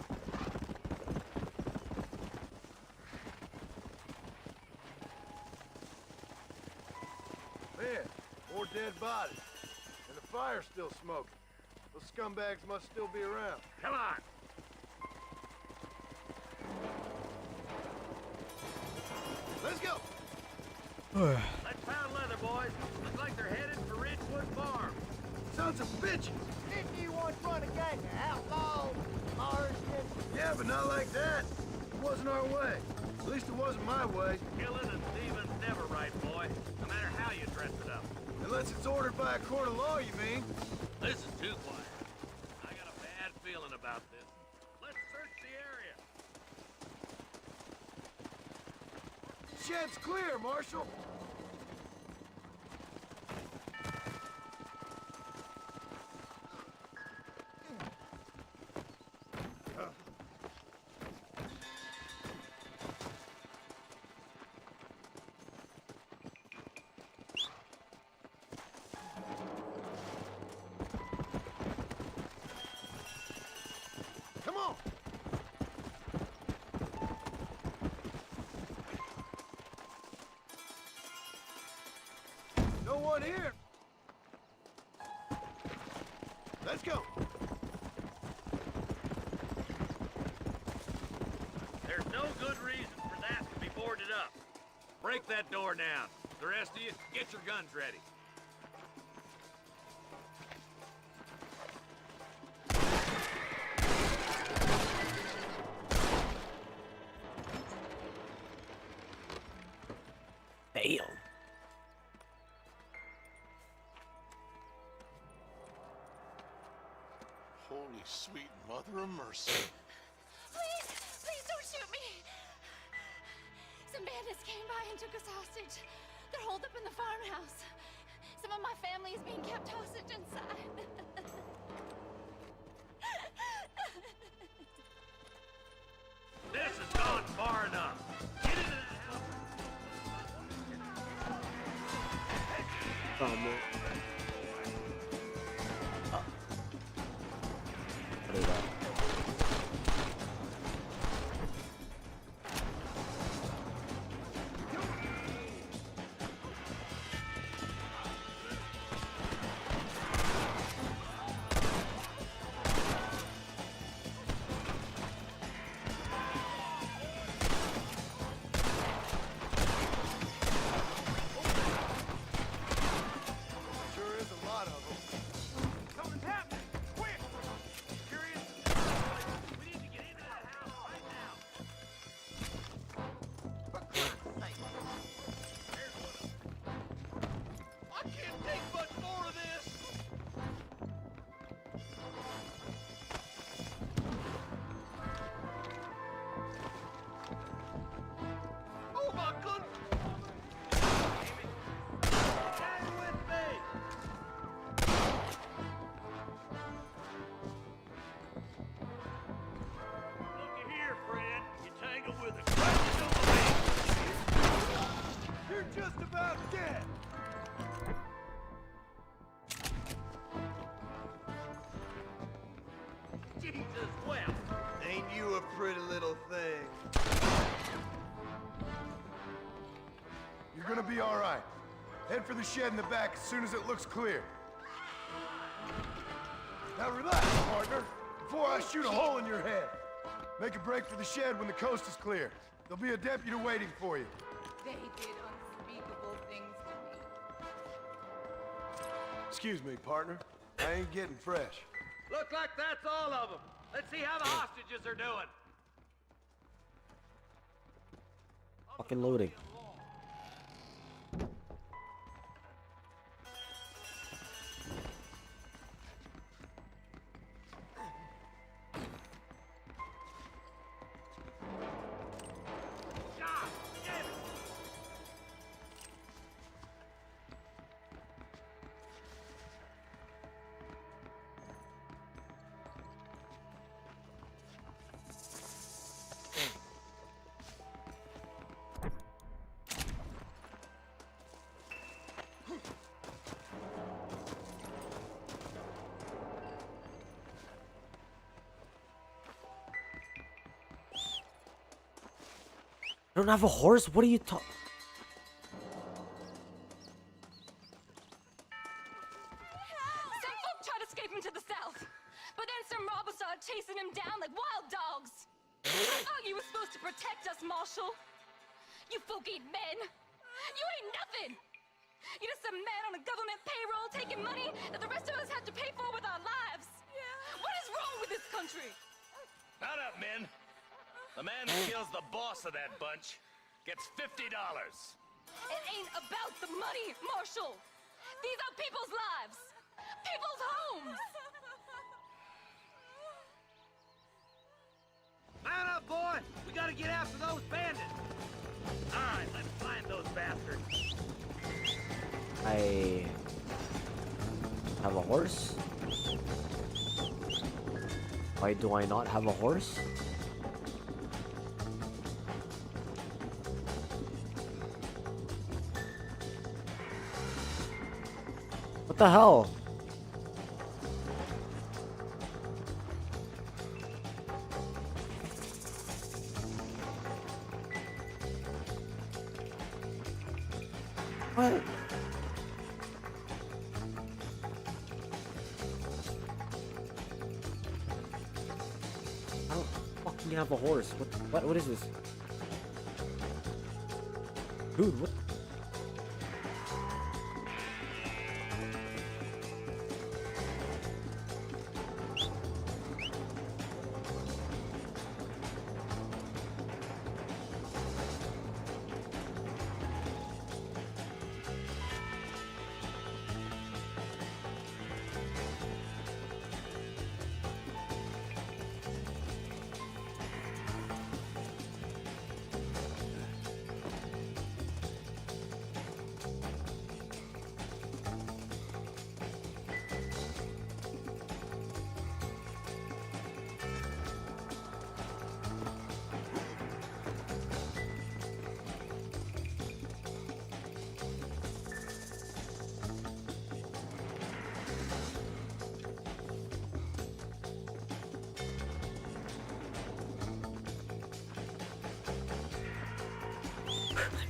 Man, more dead bodies. And the fire's still smoking. Those scumbags must still be around. Come on. Let's go! Let's pound leather, boys. Looks like they're headed for Ridgewood Farm. Sons of bitches! Didn't you once run a gang of outlaws, Marston? Yeah, but not like that. It wasn't our way. At least it wasn't my way. Killing and thieving's never right, boy. No matter how you dress it up. Unless it's ordered by a court of law, you mean? This is too quiet. I got a bad feeling about this. Let's search the area. Shed's clear, Marshal. Come on! No one here! Let's go! There's no good reason for that to be boarded up. Break that door down. The rest of you, get your guns ready. Damn. Holy sweet mother of mercy. Please, please don't shoot me. Some bandits came by and took us hostage. They're holed up in the farmhouse. Some of my family is being kept hostage inside. This has gone far enough. Get into that house. Oh man. I can't take much more of this! Oh my goodness! Hang with me! Looky here, friend. You tangle with a crazy You're just about dead! Jesus wept! Ain't you a pretty little thing? You're gonna be all right. Head for the shed in the back as soon as it looks clear. Now relax, partner, before I shoot a hole in your head. Make a break for the shed when the coast is clear. There'll be a deputy waiting for you. They did unspeakable things to me. Excuse me, partner. I ain't getting fresh. Look like that's all of them. Let's see how the hostages are doing. Fucking loading. I don't have a horse? What are you talking? Some folk tried escaping to the south, but then some robbers started chasing him down like wild dogs. I thought you were supposed to protect us, Marshal. You folk ain't men. You ain't nothing. You're just a man on a government payroll taking money that the rest of us have to pay for with our lives. What is wrong with this country? Not up, men. The man who kills the boss of that bunch gets $50. It ain't about the money, Marshal. These are people's lives. People's homes. Man up, boy! We gotta get after those bandits! Alright, let's find those bastards. I have a horse? Why do I not have a horse? What the hell? What? I don't fucking have a horse. What is this? Dude, what?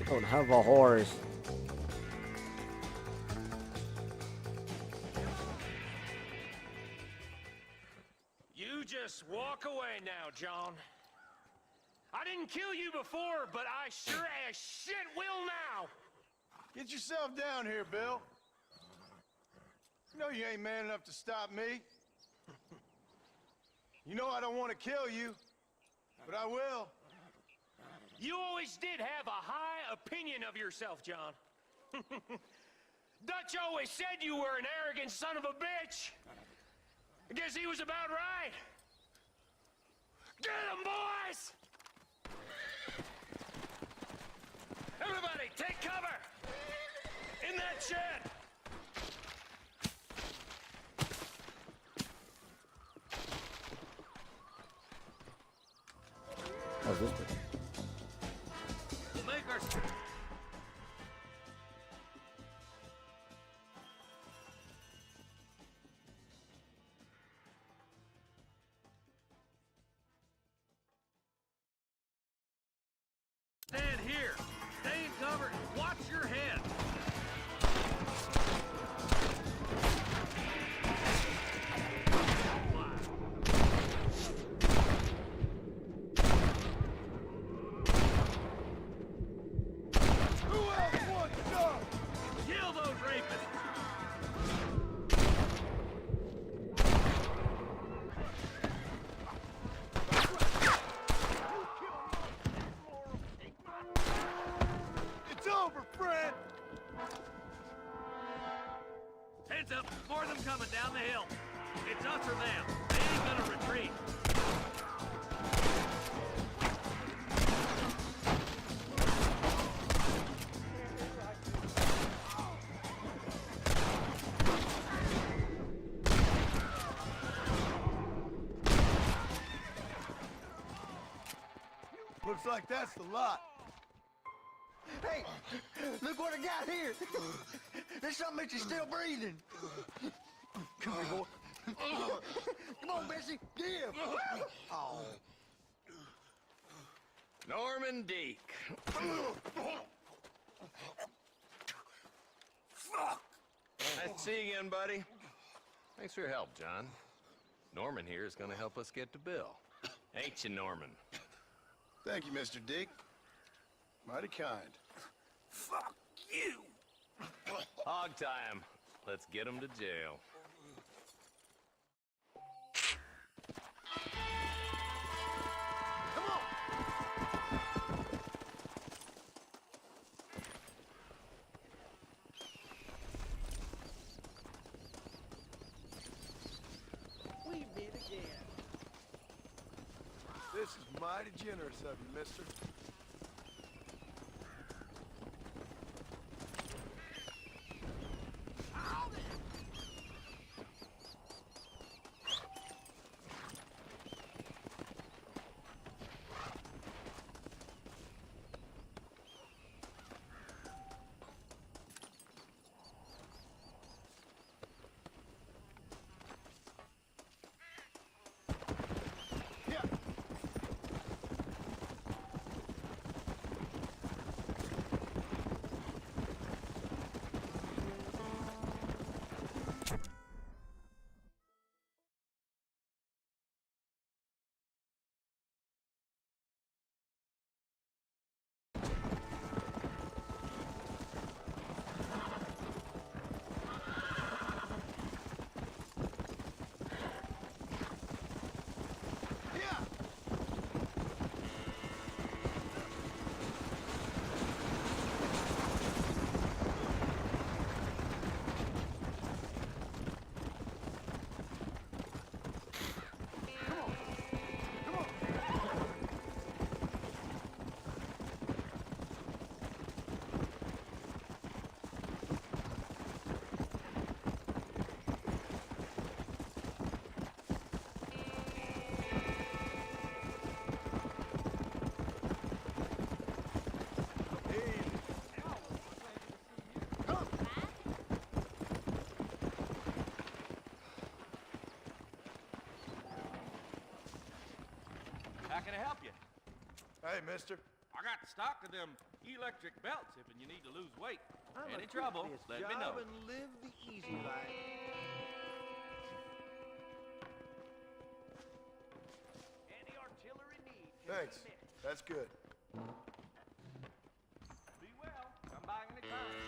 I don't have a horse. You just walk away now, John. I didn't kill you before, but I sure as shit will now. Get yourself down here, Bill. You know you ain't man enough to stop me. You know I don't want to kill you, but I will. You always did have a high opinion of yourself, John. Dutch always said you were an arrogant son of a bitch. I guess he was about right. Get him, boys! Everybody, take cover! In that shed! How's this working? We'll make our... Stand here. Stay in cover and watch your head. Who else wants some? Kill those rapists. It's over, friend! Heads up, more of them coming down the hill. It's us or them. They ain't gonna retreat. Looks like that's the lot. Hey, look what I got here. There's something that you're still breathing. Come here, boy. Come on, Bessie, give. Oh. Norman Deek. Nice to see you again, buddy. Thanks for your help, John. Norman here is gonna help us get to Bill. Ain't you, Norman? Thank you, Mr. Dick. Mighty kind. Fuck you! Hog time. Let's get him to jail. Come on! We did again. This is mighty generous of you, mister. How can I help you? Hey, mister. I got stock of them electric belts if you need to lose weight. I'm Any a trouble, quit this let me job know. and live the easy life. Any artillery need. Thanks. That's good. Be well. Come by anytime.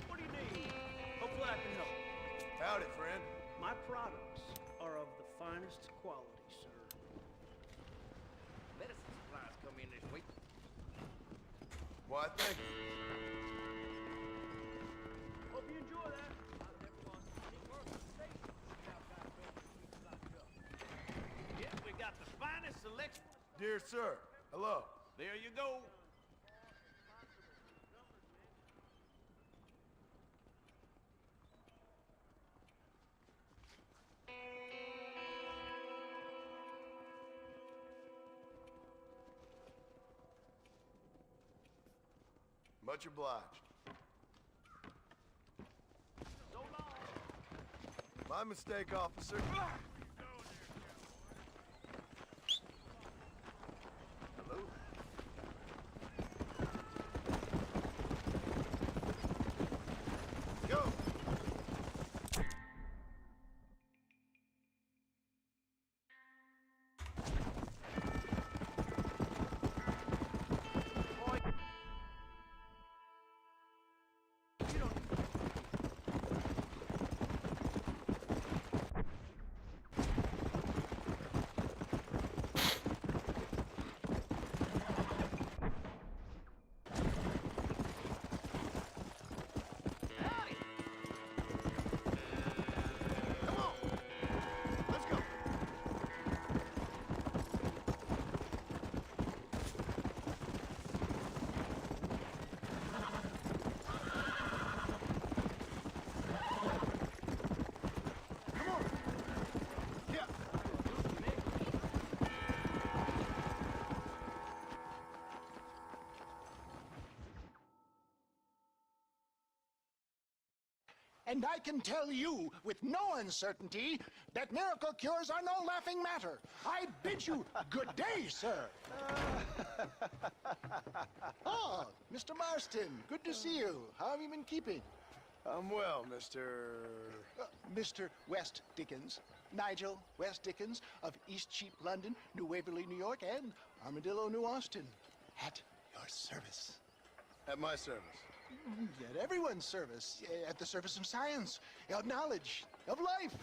What do you need? Hopefully I can help. Howdy, friend. My products are of the finest quality, sir. Why, thank you. Hope you enjoy that. Yeah, we got the finest selection. Dear sir, hello. There you go. Much obliged. My mistake, officer. Hello. Go. And I can tell you with no uncertainty that miracle cures are no laughing matter. I bid you good day, sir. Oh, Mr. Marston, good to see you. How have you been keeping? I'm well, Mr. West Dickens. Nigel West Dickens of East Cheap, London, New Waverly, New York, and Armadillo, New Austin. At your service. At my service. At everyone's service. At the service of science, of knowledge, of life.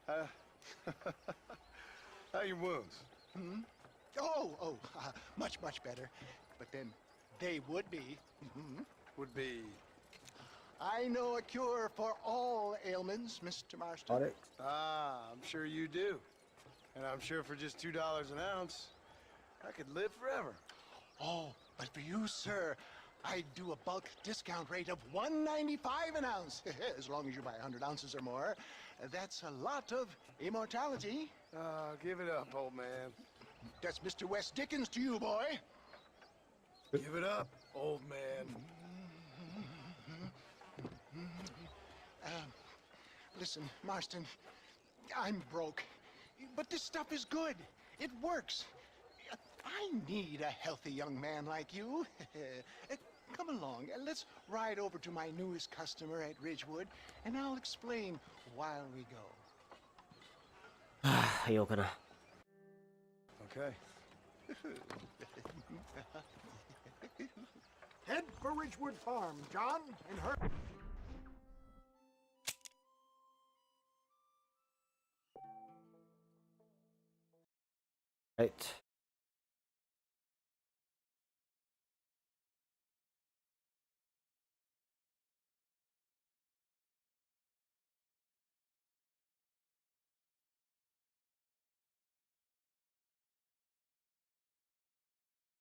How are your wounds? Much, much better. But then they would be. Would be. I know a cure for all ailments, Mr. Marston. Ah, I'm sure you do. And I'm sure for just $2 an ounce, I could live forever. Oh, but for you, sir, I do a bulk discount rate of $1.95 an ounce. As long as you buy 100 ounces or more. That's a lot of immortality. Give it up, old man. That's Mr. West Dickens to you, boy. Give it up, old man. Listen, Marston, I'm broke. But this stuff is good. It works. I need a healthy young man like you. Come along, and let's ride over to my newest customer at Ridgewood, and I'll explain while we go. 言おうかな。Okay. Head for Ridgewood Farm, John, and her. Right.